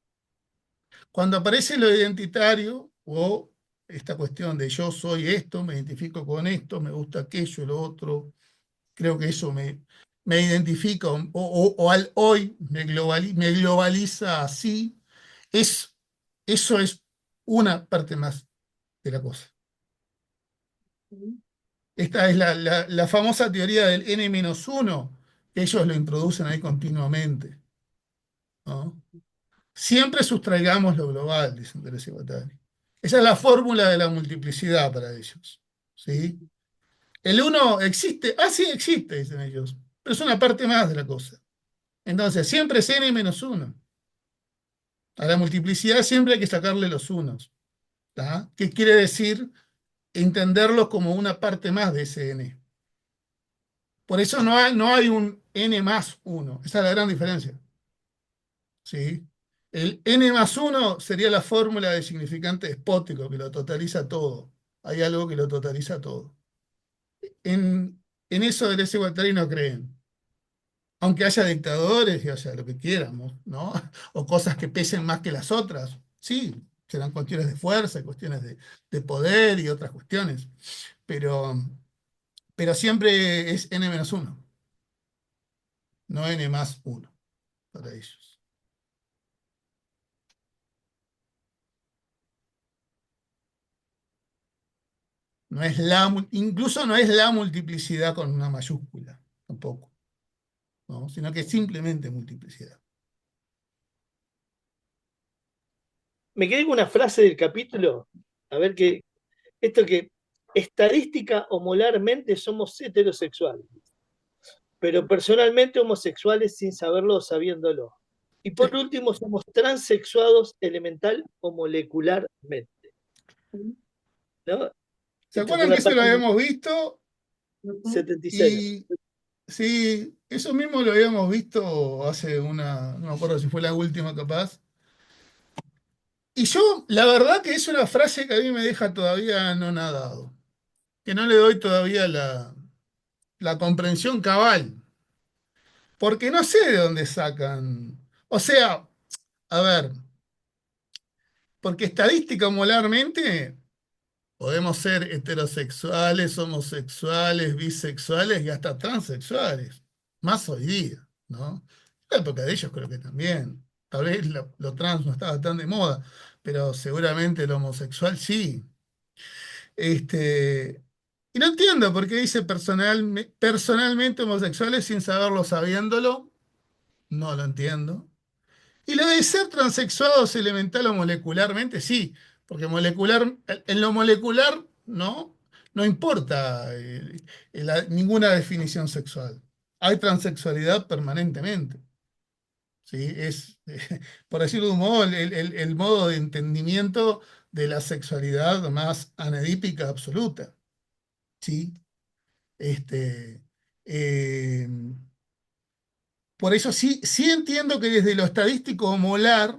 Cuando aparece lo identitario o esta cuestión de yo soy esto, me identifico con esto, me gusta aquello, lo otro, creo que eso me identifica o al hoy me globaliza así, es, eso es una parte más de la cosa. ujú, Esta es la famosa teoría del n-1, que ellos lo introducen ahí continuamente, ¿no? Siempre sustraigamos lo global, dicen Deleuze y Guattari. Esa es la fórmula de la multiplicidad para ellos, ¿sí? El uno existe, sí existe, dicen ellos, pero es una parte más de la cosa. Entonces, siempre es n-1. A la multiplicidad siempre hay que sacarle los unos, ¿tá? ¿Qué quiere decir? Entenderlos como una parte más de ese n. Por eso no hay un n más 1. Esa es la gran diferencia. ¿Sí? El n más 1 sería la fórmula de significante despótico que lo totaliza todo. Hay algo que lo totaliza todo. En eso Deleuze y Guattari no creen. Aunque haya dictadores y haya lo que quieramos, ¿no? O cosas que pesen más que las otras. Sí, serán cuestiones de fuerza, cuestiones de poder y otras cuestiones. Pero, pero siempre es n menos 1, no n más 1 para ellos. No es incluso no es la multiplicidad con una mayúscula, tampoco, ¿no? Sino que es simplemente multiplicidad. Me quedé con una frase del capítulo, a ver qué, esto que estadística o molarmente somos heterosexuales, pero personalmente homosexuales sin saberlo o sabiéndolo. Y Sí. por último, somos transexuados elemental o molecularmente, ujú, ¿no? ¿Se Esto fue acuerdan en que la eso lo página habíamos visto? 76. Y sí, eso mismo lo habíamos visto hace no me acuerdo si fue la última capaz. Y yo, la verdad que es una frase que a mí me deja todavía no nadado, que no le doy todavía la comprensión cabal, porque no sé de dónde sacan. O sea, a ver, porque estadística molarmente podemos ser heterosexuales, homosexuales, bisexuales y hasta transexuales, más hoy día, ¿no? En la época de ellos creo que también. Tal vez lo trans no estaba tan de moda, pero seguramente lo homosexual sí. Este, y no entiendo por qué dice personalmente homosexuales sin saberlo, sabiéndolo. No lo entiendo. Y lo de ser transexuados elemental o molecularmente, sí, porque en lo molecular no importa ninguna definición sexual. Hay transexualidad permanentemente. ¿Sí? Es, por decirlo de un modo, el modo de entendimiento de la sexualidad más anedípica absoluta. ¿Sí? Este, eh, por eso sí entiendo que desde lo estadístico molar,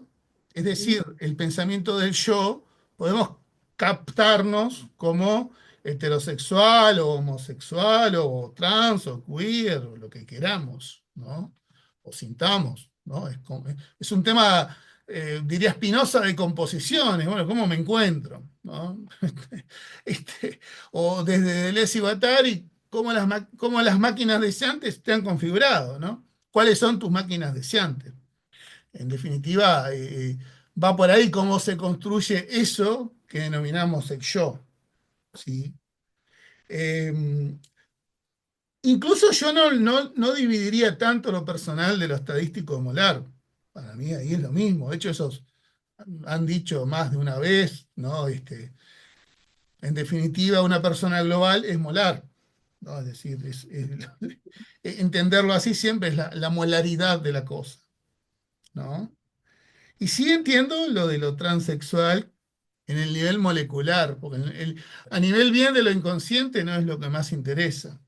es decir, el pensamiento del yo, podemos captarnos como heterosexual o homosexual o trans o queer o lo que queramos, ¿no? O sintamos, ¿no? Es un tema diría Spinoza, de composiciones, bueno, ¿cómo me encuentro? ¿No? O desde Deleuze y Guattari, cómo las máquinas deseantes te han configurado, ¿no? ¿Cuáles son tus máquinas deseantes? En definitiva, va por ahí cómo se construye eso que denominamos el yo, ¿sí? Eh, Incluso yo no dividiría tanto lo personal de lo estadístico molar. Para mí ahí es lo mismo. De hecho, esos han dicho más de una vez, ¿no? En definitiva, una persona global es molar, ¿no? Es decir, entenderlo así siempre es la molaridad de la cosa, ¿no? Y sí entiendo lo de lo transexual en el nivel molecular, porque a nivel bien de lo inconsciente no es lo que más interesa.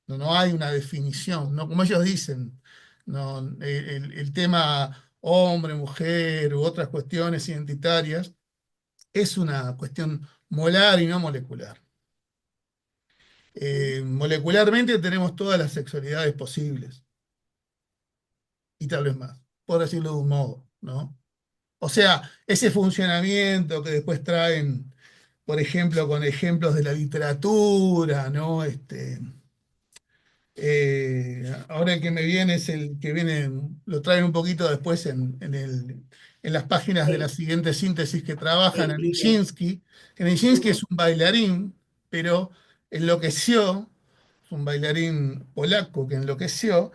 No hay una definición, ¿no? Como ellos dicen, no, el tema hombre, mujer u otras cuestiones identitarias es una cuestión molar y no molecular. Molecularmente tenemos todas las sexualidades posibles y tal vez más, por decirlo de un modo, ¿no? O sea, ese funcionamiento que después traen, por ejemplo, con ejemplos de la literatura, ¿no? Ahora el que me viene es el que viene, lo traen un poquito después en las páginas de la El, siguiente síntesis que trabajan el a primer. Nijinsky, que Nijinsky es Ujú. un bailarín, pero enloqueció, es un bailarín polaco que enloqueció,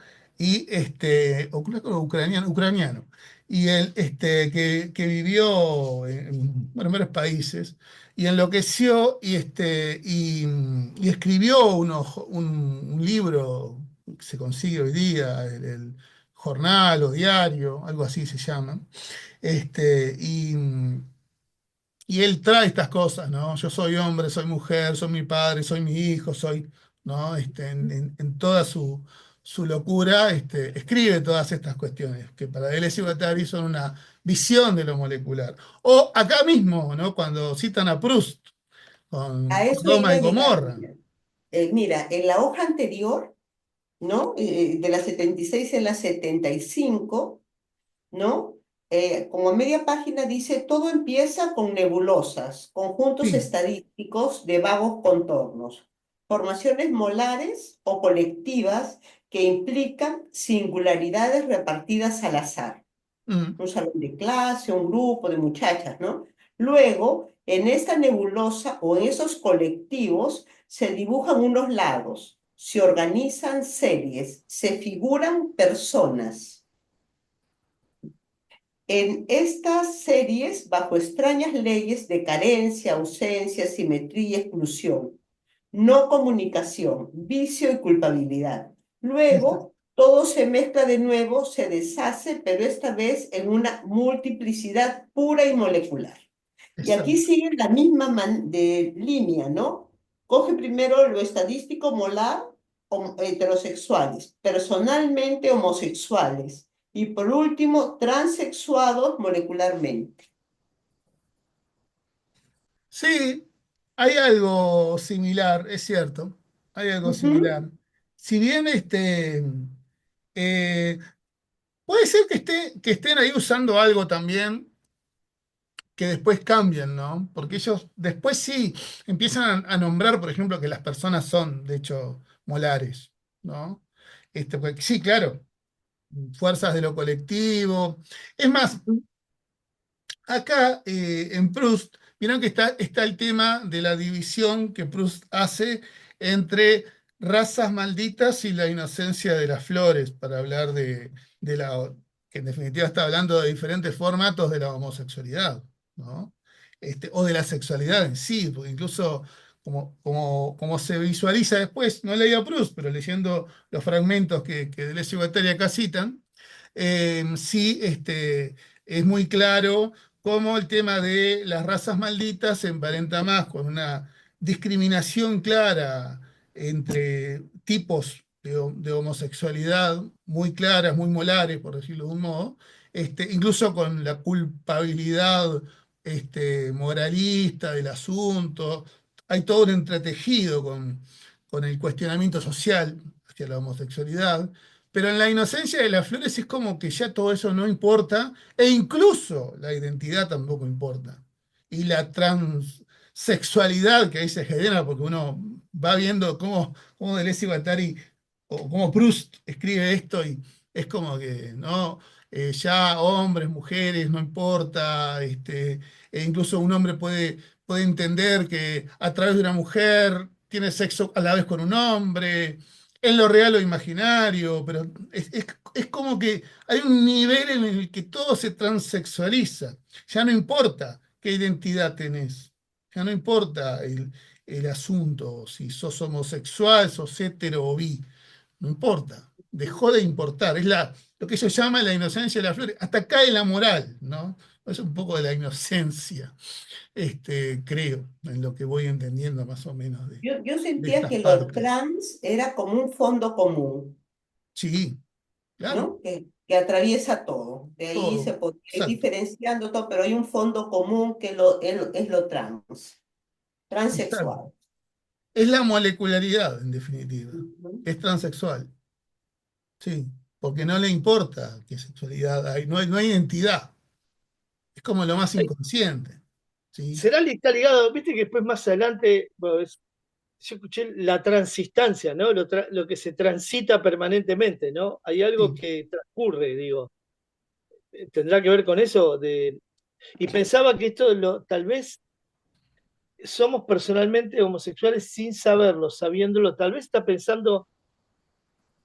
o ucraniano, ucraniano, y él que vivió bueno, en varios países y enloqueció y escribió un libro que se consigue hoy día, el jornal o diario, algo así se llama. Este, y, y él trae estas cosas, ¿no? Yo soy hombre, soy mujer, soy mi padre, soy mi hijo, soy, ¿no? En toda su locura, escribe todas estas cuestiones, que para Deleuze y Guattari son una visión de lo molecular. O acá mismo, ¿no? Cuando citan a Proust, con A eso Sodoma iba a y llegar. Gomorra. Mira, en la hoja anterior, ¿no? De la 76 en la 75, ¿no? Como a media página dice, todo empieza con nebulosas, conjuntos Sí. estadísticos de vagos contornos, formaciones molares o colectivas que implican singularidades repartidas al azar. Mm, Un salón de clase, un grupo de muchachas, ¿no? Luego, en esta nebulosa o en esos colectivos se dibujan unos lados, se organizan series, se figuran personas. En estas series, bajo extrañas leyes de carencia, ausencia, simetría, exclusión, no comunicación, vicio y culpabilidad. exa- Luego, todo se mezcla de nuevo, se deshace, pero esta vez en una multiplicidad pura y molecular. Y aquí exacto. sigue la misma línea, ¿no? Coge primero lo estadístico molar, heterosexuales, personalmente homosexuales, y por último, transexuados molecularmente. Sí, hay algo similar, es cierto. Hay algo Ujú. similar. Si bien eh, puede ser que estén ahí usando algo también que después cambian, ¿no? Porque ellos después sí empiezan a nombrar, por ejemplo, que las personas son, de hecho, molares, ¿no? Pues, sí, claro, fuerzas de lo colectivo. Es más, acá en Proust, vieron que está el tema de la división que Proust hace entre razas malditas y la inocencia de las flores, para hablar de la, que en definitiva está hablando de diferentes formatos de la homosexualidad, ¿no? O de la sexualidad en sí, porque incluso como se visualiza después, no leí a Proust, pero leyendo los fragmentos que Deleuze y Guattari acá citan, sí es muy claro cómo el tema de las razas malditas se emparenta más con una discriminación clara entre tipos de homosexualidad muy claras, muy molares, por decirlo de un modo, incluso con la culpabilidad moralista del asunto. Hay todo un entretejido con el cuestionamiento social hacia la homosexualidad, pero en la inocencia de las flores es como que ya todo eso no importa, e incluso la identidad tampoco importa. Y la transexualidad que ahí se genera, porque uno va viendo cómo Deleuze y Guattari o cómo Proust escribe esto y es como que, ¿no? Ya hombres, mujeres, no importa, e incluso un hombre puede entender que a través de una mujer tiene sexo a la vez con un hombre, en lo real o imaginario, pero es como que hay un nivel en el que todo se transexualiza. Ya no importa qué identidad tenés, ya no importa el asunto, si sos homosexual, sos hetero o bi, no importa, dejó de importar. Es lo que ellos llaman la inocencia de las flores. Hasta cae la moral, ¿no? Es un poco de la inocencia, creo, en lo que voy entendiendo más o menos Yo de sentía estas que lo partes. trans era como un fondo común, Sí, claro, ¿no? Que atraviesa todo. De ahí se todo, podría ir exacto, diferenciando todo, pero hay un fondo común que es lo exacto. transexual. Es la molecularidad, en definitiva. Ujú. Es transexual, sí, porque no le importa qué sexualidad hay, no hay identidad. Es como lo más inconsciente, ¿sí? ¿Será está ligado? Viste que después más adelante, bueno, yo escuché la transistancia, ¿no? Lo que se transita permanentemente, ¿no? Hay algo Sí, que transcurre, digo. ¿Tendrá que ver con eso? Y pensaba que tal vez somos personalmente homosexuales sin saberlo, sabiéndolo. Tal vez está pensando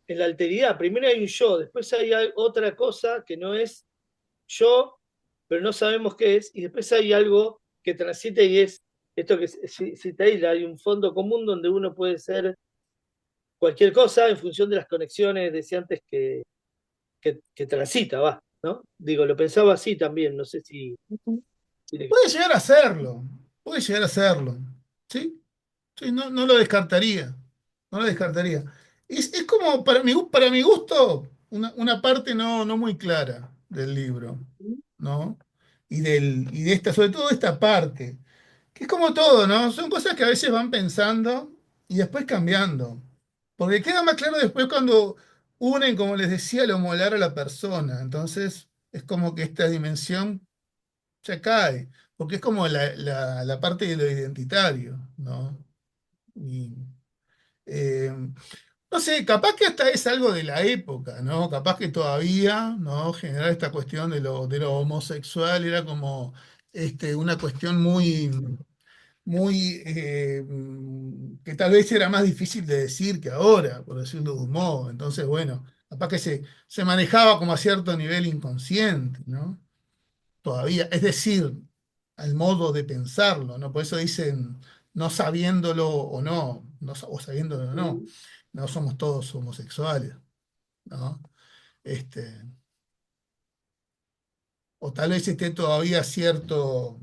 en la alteridad. Primero hay un yo, después hay otra cosa que no es yo, pero no sabemos qué es, y después hay algo que transita y es esto que cita Isla, hay un fondo común donde uno puede ser cualquier cosa en función de las conexiones, decía antes, que transita, va, ¿no? Digo, lo pensaba así también, no sé si puede llegar a serlo, puede llegar a serlo, ¿sí? Sí, no lo descartaría, no lo descartaría. Es como, para mi gusto, una parte no muy clara del libro, ¿no? Y de esta, sobre todo esta parte, que es como todo, ¿no? Son cosas que a veces van pensando y después cambiando. Porque queda más claro después cuando unen, como les decía, lo molar a la persona. Entonces, es como que esta dimensión ya cae, porque es como la parte de lo identitario, ¿no? Y, eh, no sé, capaz que hasta es algo de la época, ¿no? Capaz que todavía, ¿no? Generar esta cuestión de lo homosexual era como una cuestión muy, que tal vez era más difícil de decir que ahora, por decirlo de un modo. Entonces, bueno, capaz que se manejaba como a cierto nivel inconsciente, ¿no? Todavía, es decir, al modo de pensarlo, ¿no? Por eso dicen, no sabiéndolo o no, o sabiéndolo o no, Ujú. no somos todos homosexuales, ¿no? Este, o tal vez esté todavía cierto,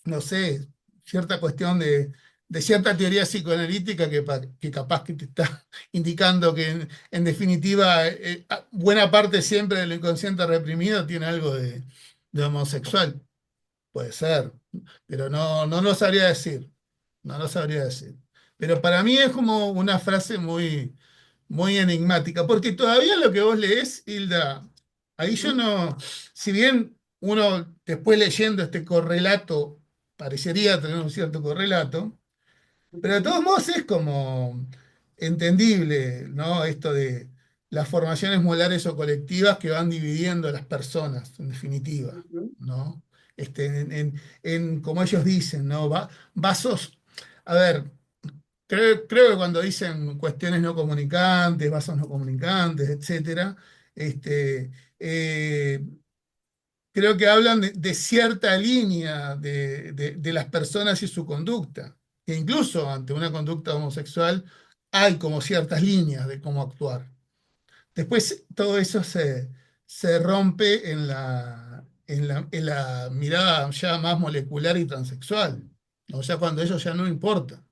no sé, cierta cuestión de cierta teoría psicoanalítica que capaz que te está indicando que en definitiva buena parte siempre del inconsciente reprimido tiene algo de homosexual. Puede ser, pero no lo sabría decir. No lo sabría decir. Pero para mí es como una frase muy enigmática, porque todavía lo que vos lees, Hilda, ahí yo Ujú. no, si bien uno después leyendo este correlato, parecería tener un cierto correlato, pero de todos Ujú. modos es como entendible, ¿no? Esto de las formaciones molares o colectivas que van dividiendo a las personas, en definitiva, Ujú. ¿no? Como ellos dicen, ¿no? Vasos, a ver, creo que cuando dicen cuestiones no comunicantes, vasos no comunicantes, etcétera, este, eh, creo que hablan de cierta línea de las personas y su conducta, que incluso ante una conducta homosexual hay como ciertas líneas de cómo actuar. Después todo eso se rompe en la mirada ya más molecular y transexual, ¿no? Ya cuando eso ya no importa,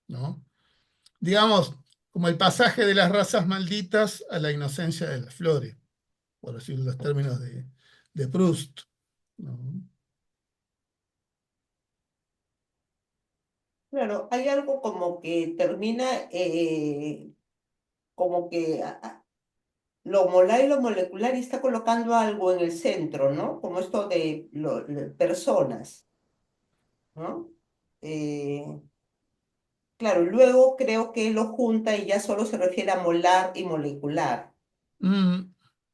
¿no? Digamos, como el pasaje de las razas malditas a la inocencia de las flores, por decirlo en los términos de Proust, ¿no? Claro, hay algo como que termina, como que lo molar y lo molecular y está colocando algo en el centro, ¿no? Como esto de personas, ¿no? Eh, claro, luego creo que lo junta y ya solo se refiere a molar y molecular. Mm,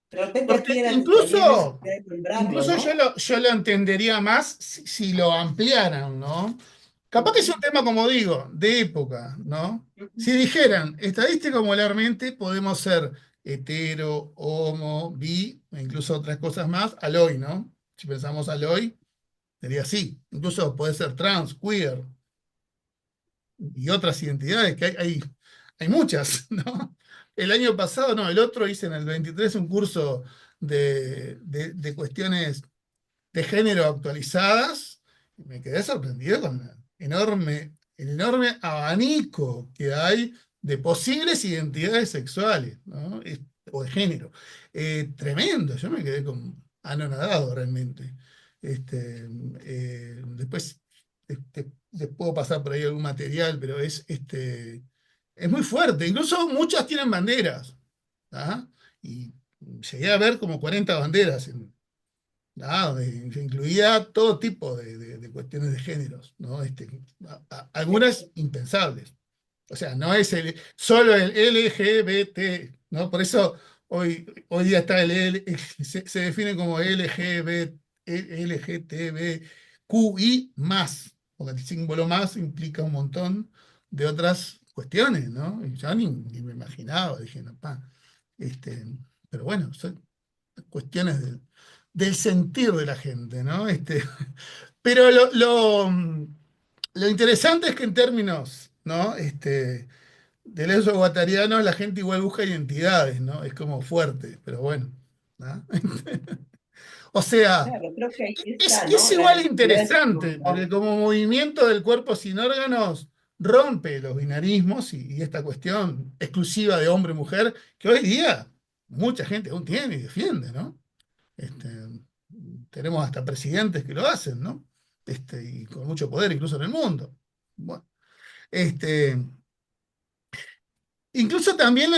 De repente porque aquí había incluso, necesidad de nombrarlo, incluso ¿no? yo lo entendería más si lo ampliaran, ¿no? Capaz que es un Ujú, tema, como digo, de época, ¿no? ujú. Si dijeran, estadístico molarmente, podemos ser hetero, homo, bi, e incluso otras cosas más, al hoy, ¿no? Si pensamos al hoy, sería así. Incluso puede ser trans, queer y otras identidades, que hay muchas, ¿no? El año pasado, no, el otro hice en el 23 un curso de cuestiones de género actualizadas, y me quedé sorprendido con el enorme abanico que hay de posibles identidades sexuales, ¿no? O de género. Tremendo, yo me quedé anonadado realmente. Después les puedo pasar por ahí algún material, pero es muy fuerte. Incluso muchas tienen banderas, ¿ah? Y llegué a ver como 40 banderas que incluía todo tipo de cuestiones de géneros, ¿no? Algunas impensables. O sea, no es solo el LGBT, ¿no? Por eso hoy día está se define como LGTBQI más, porque el símbolo más implica un montón de otras cuestiones, ¿no? Y yo ni me imaginaba, dije, no, pa. Este, pero bueno, son cuestiones del sentir de la gente, ¿no? Pero lo interesante es que en términos, ¿no? Del eso guattariano, la gente igual busca identidades, ¿no? Es como fuerte, pero bueno, ¿no? O sea, Claro, creo que ahí está, es ¿no? La igual necesidad de interesante, porque preguntar. como movimiento del cuerpo sin órganos rompe los binarismos y esta cuestión exclusiva de hombre-mujer que hoy día mucha gente aún tiene y defiende, ¿no? Este, tenemos hasta presidentes que lo hacen, ¿no? Y con mucho poder incluso en el mundo. Bueno, este, incluso también,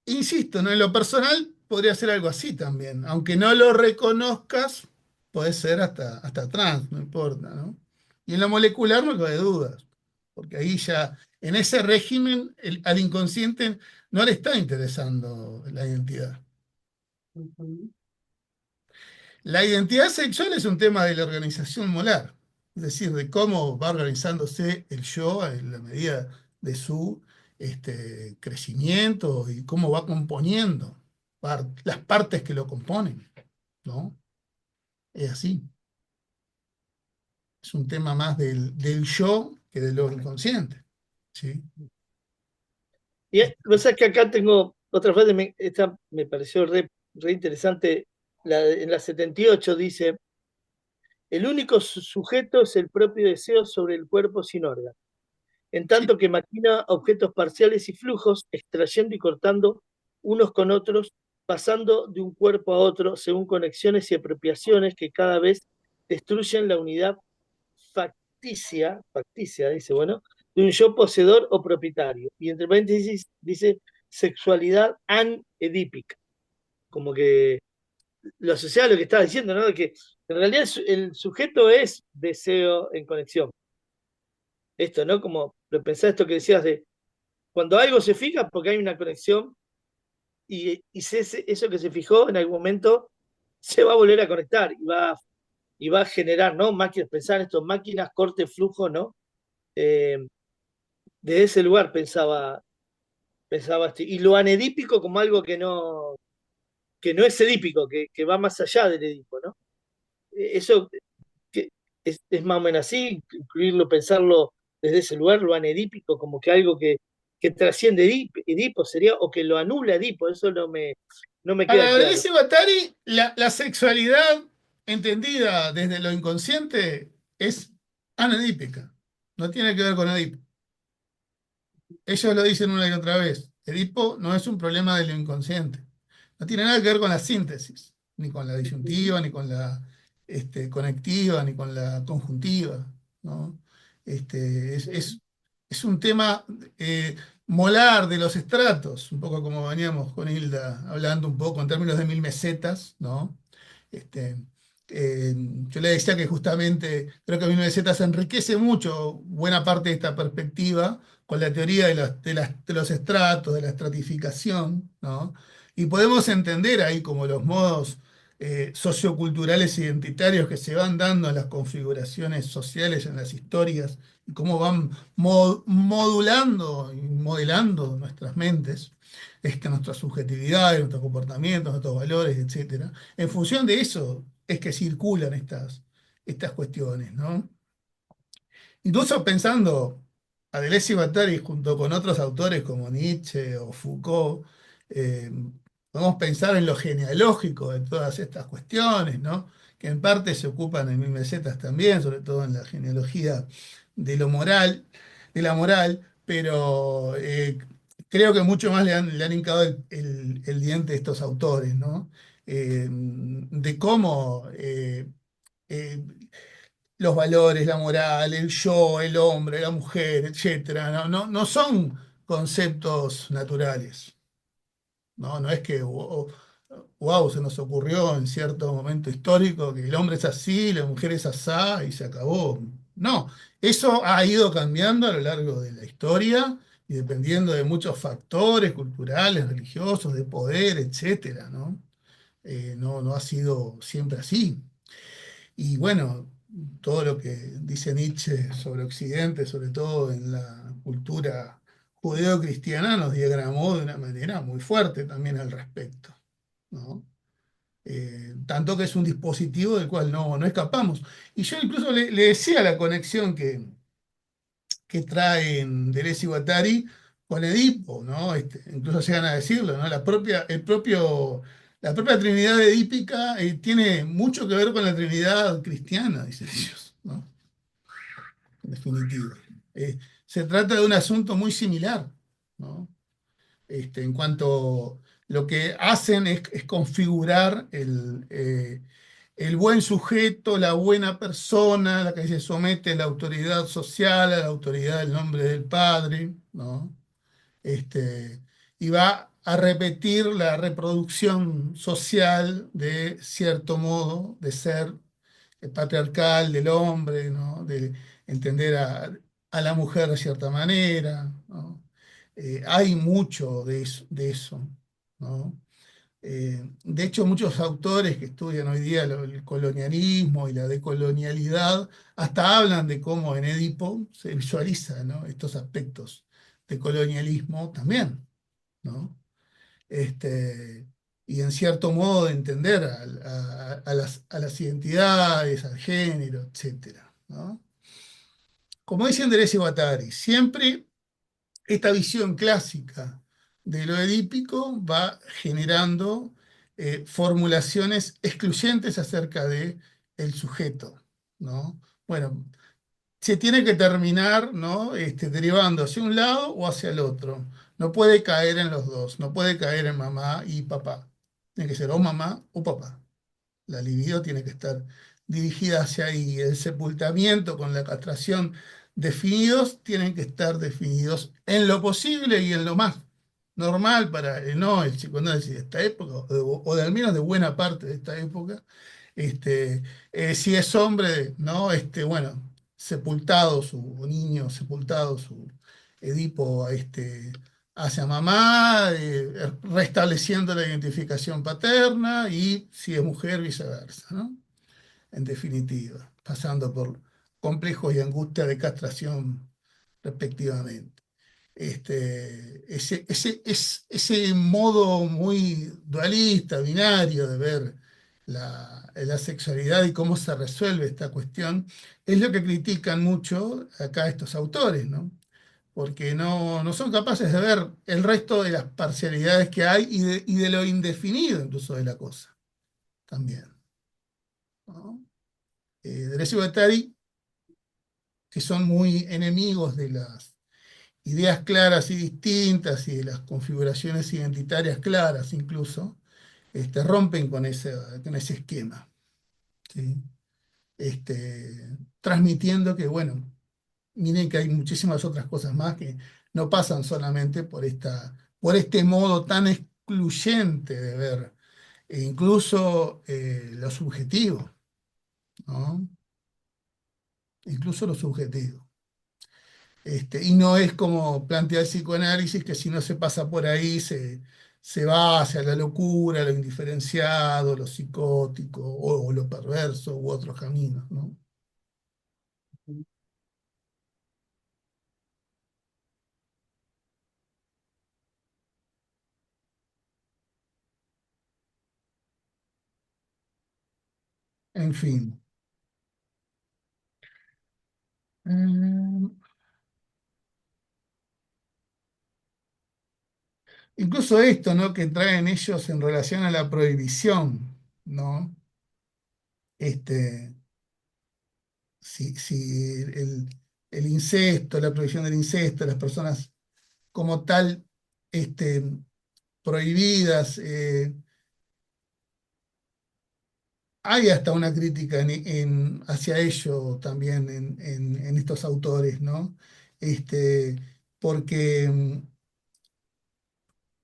insisto, ¿no? En lo personal podría ser algo así también. Aunque no lo reconozcas, puede ser hasta trans, no importa, ¿no? Y en lo molecular no cabe dudas, porque ahí ya, en ese régimen, al inconsciente no le está interesando la identidad. Ujú, La identidad sexual es un tema de la organización molar, es decir, de cómo va organizándose el yo en la medida de su crecimiento y cómo va componiendo las partes que lo componen, ¿no? Es así. Es un tema más del yo que de lo inconsciente, ¿sí? Y vos sabés que acá tengo otra frase, esta me pareció re interesante. En la 78 dice: el único sujeto es el propio deseo sobre el cuerpo sin órgano, en Sí. tanto que maquina objetos parciales y flujos, extrayendo y cortando unos con otros, pasando de un cuerpo a otro según conexiones y apropiaciones que cada vez destruyen la unidad facticia, dice, bueno, de un yo poseedor o propietario. Y entre paréntesis dice sexualidad anedípica, como que lo asociaba a lo que estaba diciendo, ¿no? De que en realidad el sujeto es deseo en conexión. Esto, ¿no? Como lo pensás esto que decías de cuando algo se fija porque hay una conexión eso que se fijó en algún momento se va a volver a conectar y va a generar, ¿no? Máquinas, pensar en esto, máquinas, corte, flujo, ¿no? Eh, desde ese lugar pensaba esto. Y lo anedípico como algo que no es edípico, que va más allá del edipo, ¿no? Eso que es más o menos así, incluirlo, pensarlo desde ese lugar, lo anedípico, como que algo que trasciende Edipo sería, o que lo anula Edipo, eso no me queda Para claro. Deleuze y Guattari, la sexualidad entendida desde lo inconsciente es anedípica, no tiene que ver con Edipo. Ellos lo dicen una y otra vez. Edipo no es un problema de lo inconsciente. No tiene nada que ver con la síntesis, ni con la ujú, disyuntiva, ni con la conectiva, ni con la conjuntiva, ¿no? Es un tema eh, molar de los estratos, un poco como veníamos con Hilda hablando un poco en términos de mil mesetas, ¿no? Este, yo le decía que justamente creo que mil mesetas enriquece mucho buena parte de esta perspectiva con la teoría de los estratos, de la estratificación, ¿no? Y podemos entender ahí como los modos socioculturales identitarios que se van dando en las configuraciones sociales, en las historias, y cómo van modulando y modelando nuestras mentes, nuestras subjetividades, nuestros comportamientos, nuestros valores, etcétera. En función de eso es que circulan estas cuestiones, ¿no? Incluso pensando a Deleuze y Guattari junto con otros autores como Nietzsche o Foucault, eh, podemos pensar en lo genealógico de todas estas cuestiones, ¿no? Que en parte se ocupan en Mil Mesetas también, sobre todo en la genealogía de lo moral, de la moral, pero creo que mucho más le han hincado el diente a estos autores, ¿no? De cómo eh, los valores, la moral, el yo, el hombre, la mujer, etcétera, no son conceptos naturales. No es que, wow, se nos ocurrió en cierto momento histórico que el hombre es así, la mujer es asá y se acabó. No, eso ha ido cambiando a lo largo de la historia y dependiendo de muchos factores culturales, religiosos, de poder, etcétera, ¿no? No ha sido siempre así. Y bueno, todo lo que dice Nietzsche sobre Occidente, sobre todo en la cultura judeo-cristiana, nos diagramó de una manera muy fuerte también al respecto, ¿no? Tanto que es un dispositivo del cual no escapamos. Y yo incluso le decía la conexión que traen Deleuze y Guattari con Edipo, ¿no? Incluso llegan a decirlo, ¿no? La propia Trinidad edípica tiene mucho que ver con la Trinidad cristiana, dicen ellos, ¿no? En definitiva. Se trata de un asunto muy similar, ¿no? En cuanto lo que hacen es configurar el buen sujeto, la buena persona, la que se somete a la autoridad social, a la autoridad del nombre del Padre, ¿no? Este, y va a repetir la reproducción social de cierto modo de ser patriarcal del hombre, ¿no? De entender a la mujer de cierta manera, ¿no? Hay mucho de eso, ¿no? De hecho, muchos autores que estudian hoy día el colonialismo y la decolonialidad hasta hablan de cómo en Edipo se visualizan, ¿no? Estos aspectos de colonialismo también, ¿no? Y en cierto modo de entender a las identidades, al género, etcétera, ¿no? Como dicen Deleuze y Guattari, siempre esta visión clásica de lo edípico va generando formulaciones excluyentes acerca de el sujeto, ¿no? Bueno, se tiene que terminar, ¿no? Derivando hacia un lado o hacia el otro. No puede caer en los dos, no puede caer en mamá y papá. Tiene que ser o mamá o papá. La libido tiene que estar dirigida hacia ahí. El sepultamiento con la castración definidos tienen que estar definidos en lo posible y en lo más normal para no el psicoanálisis de esta época, o de al menos de buena parte de esta época. Si es hombre, ¿no? Bueno, sepultado su niño, sepultado su Edipo, hacia mamá, restableciendo la identificación paterna, y si es mujer, viceversa, ¿no? En definitiva, pasando por complejos y angustia de castración respectivamente. Ese modo muy dualista, binario de ver la sexualidad y cómo se resuelve esta cuestión, es lo que critican mucho acá estos autores, ¿no? Porque no son capaces de ver el resto de las parcialidades que hay y de lo indefinido incluso de la cosa también, ¿no? Deleuze y Guattari, que son muy enemigos de las ideas claras y distintas y de las configuraciones identitarias claras incluso, rompen con ese esquema, ¿sí? Transmitiendo que, bueno, miren que hay muchísimas otras cosas más que no pasan solamente por este modo tan excluyente de ver, e incluso lo subjetivo, ¿no? Incluso lo subjetivo. Y no es como plantea el psicoanálisis, que si no se pasa por ahí se va hacia la locura, lo indiferenciado, lo psicótico o lo perverso u otros caminos, ¿no? En fin. Mm, Incluso esto, ¿no? Que traen ellos en relación a la prohibición, ¿no? Este, si el incesto, la prohibición del incesto, las personas como tal, este, prohibidas, hay hasta una crítica hacia ello también en estos autores, ¿no? Este, porque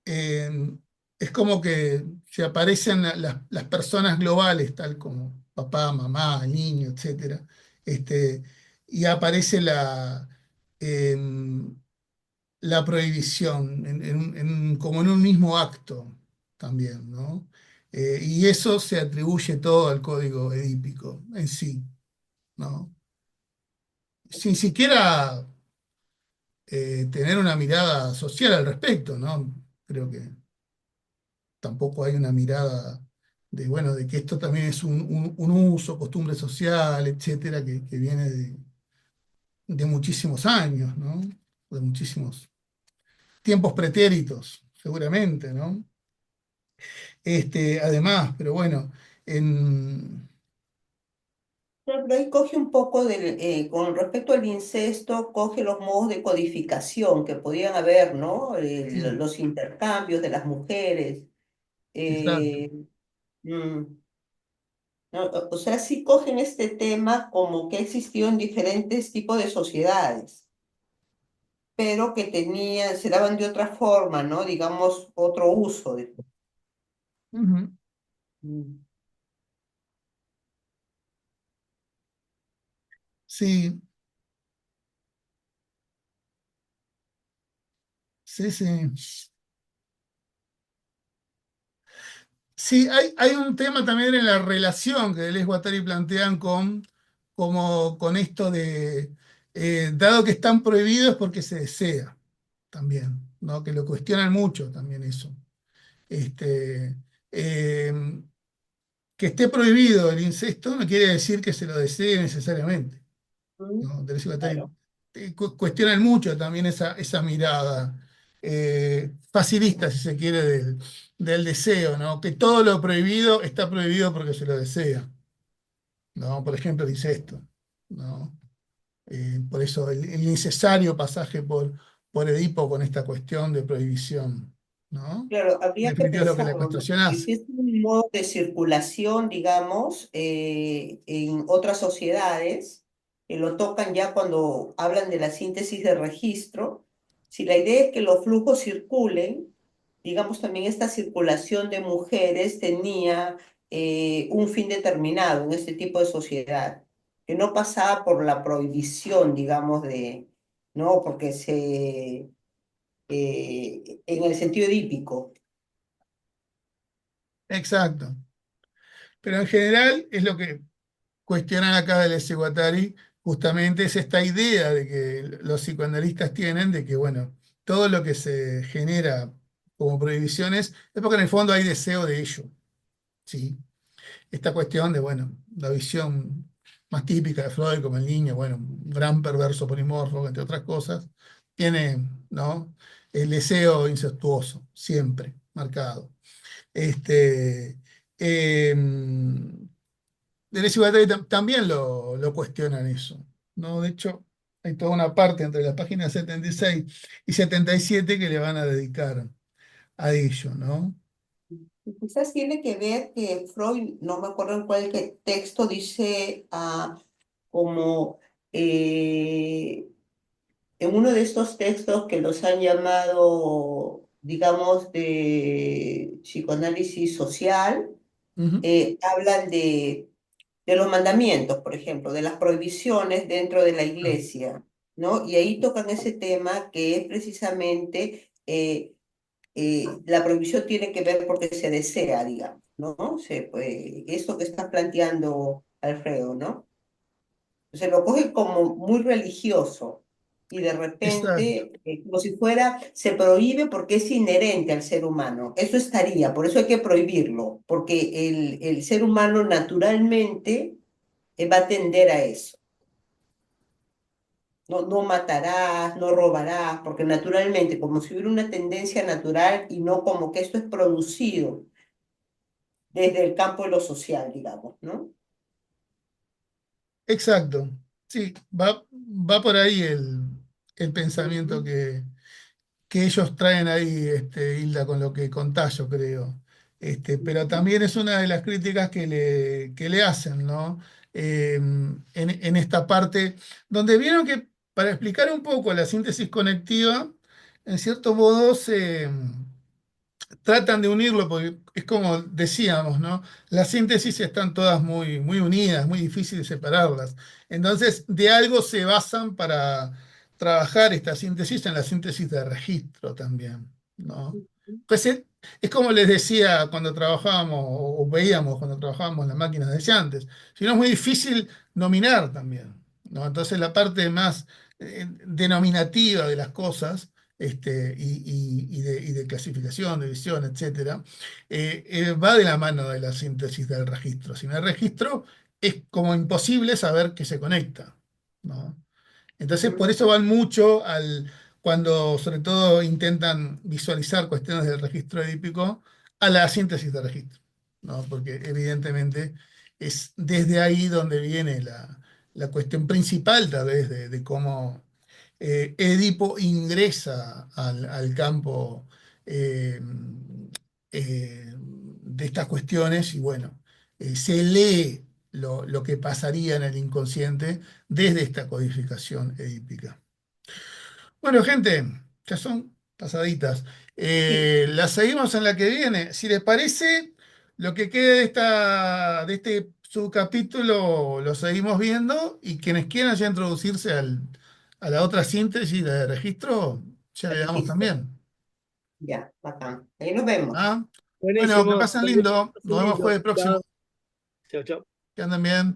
eh, es como que se aparecen las personas globales, tal como papá, mamá, niño, etcétera, este, y aparece em, la prohibición como en un mismo acto también, ¿no? Y eso se atribuye todo al código edípico en sí, ¿no? Sin siquiera tener una mirada social al respecto, ¿no? Creo que tampoco hay una mirada de, bueno, de que esto también es un uso, costumbre social, etcétera, que viene de muchísimos años, ¿no? De muchísimos tiempos pretéritos, seguramente, ¿no? Además, pero bueno, en, Pero ahí coge un poco con respecto al incesto, coge los modos de codificación que podían haber, ¿no? sí, Los intercambios de las mujeres. exacto. eh, mm, ¿No? O sea, sí cogen este tema como que existió en diferentes tipos de sociedades, pero que tenían, se daban de otra forma, ¿no? Digamos, otro uso. Ujú. Mm. Sí, sí, sí. Sí, hay un tema también en la relación que Deleuze y Guattari plantean con esto de, dado que están prohibidos porque se desea también, ¿no? Que lo cuestionan mucho también eso. Este, eh, que esté prohibido el incesto no quiere decir que se lo desee necesariamente, Mm, ¿no? Deleuze y Guattari claro. cuestionan mucho también esa mirada facilista, si se quiere, del deseo, ¿no? Que todo lo prohibido está prohibido porque se lo desea, ¿no? Por ejemplo, el incesto, ¿no? Por eso el necesario pasaje por Edipo con esta cuestión de prohibición, ¿no? Claro, En habría que definitiva es lo que la pensarlo, ¿no? castración Porque hace. si es un modo de circulación, digamos, en otras sociedades, que lo tocan ya cuando hablan de la síntesis de registro, si la idea es que los flujos circulen, digamos, también esta circulación de mujeres tenía un fin determinado en este tipo de sociedad, que no pasaba por la prohibición, digamos, ¿no? Porque en el sentido edípico. Exacto. Pero en general es lo que cuestionan acá del Guattari, justamente es esta idea de que los psicoanalistas tienen de que, bueno, todo lo que se genera como prohibiciones es porque en el fondo hay deseo de ello, ¿sí? Esta cuestión de, bueno, la visión más típica de Freud como el niño, bueno, un gran perverso polimorfo, entre otras cosas, tiene, ¿no? El deseo incestuoso, siempre marcado. Este, em, Deleuze y Guattari también lo cuestionan eso, ¿no? De hecho, hay toda una parte entre las páginas 76 y 77 que le van a dedicar a ello, ¿no? Y quizás tiene que ver que Freud, no me acuerdo en cuál texto dice como eh, en uno de estos textos que los han llamado, digamos, de psicoanálisis social, Ujú. hablan de los mandamientos, por ejemplo, de las prohibiciones dentro de la iglesia, ¿no? Y ahí tocan ese tema que es precisamente la prohibición tiene que ver porque se desea, digamos, ¿no? Esto que está planteando Alfredo, ¿no? Se lo coge como muy religioso y de Exacto, repente, como si fuera, se prohíbe porque es inherente al ser humano. Eso estaría, por eso hay que prohibirlo, porque el ser humano naturalmente va a tender a eso. No, no matarás, no robarás, porque naturalmente, como si hubiera una tendencia natural y no como que esto es producido desde el campo de lo social, digamos, ¿no? exacto. Sí, va por ahí el pensamiento Ujú, que ellos traen ahí, Hilda, con lo que contás, yo creo. Pero ujú, también es una de las críticas que le hacen, ¿no? En esta parte, donde vieron que para explicar un poco la síntesis conectiva, en cierto modo tratan de unirlo, porque es como decíamos, ¿no? Las síntesis están todas muy, muy unidas, muy difícil de separarlas. Entonces, de algo se basan para trabajar esta síntesis en la síntesis de registro también, ¿no? ujú, Pues es como les decía cuando trabajábamos, o veíamos cuando trabajábamos en las máquinas de antes, si no es muy difícil nominar también, ¿no? Entonces, la parte más denominativa de las cosas y de clasificación, de visión, etcétera, va de la mano de la síntesis del registro. Sin el registro es como imposible saber que se conecta, ¿no? Entonces, por ujú, eso van mucho cuando sobre todo intentan visualizar cuestiones del registro edípico, a la síntesis de registro, ¿no? Porque evidentemente es desde ahí donde viene la cuestión principal, tal vez, de cómo Edipo ingresa al campo eh, de estas cuestiones y bueno, se lee lo que pasaría en el inconsciente desde esta codificación edípica. Bueno, gente, ya son pasaditas. sí, La seguimos en la que viene. Si les parece, lo que quede de este subcapítulo lo seguimos viendo y quienes quieran ya introducirse a la otra síntesis de registro, ya le el damos registro. también. Ya, bacán. Ahí nos vemos. ¿Ah? Bueno, que Buenísimo, pasen lindo. Nos vemos lindo. jueves próximo. Chao, chao, chao. Que anden bien.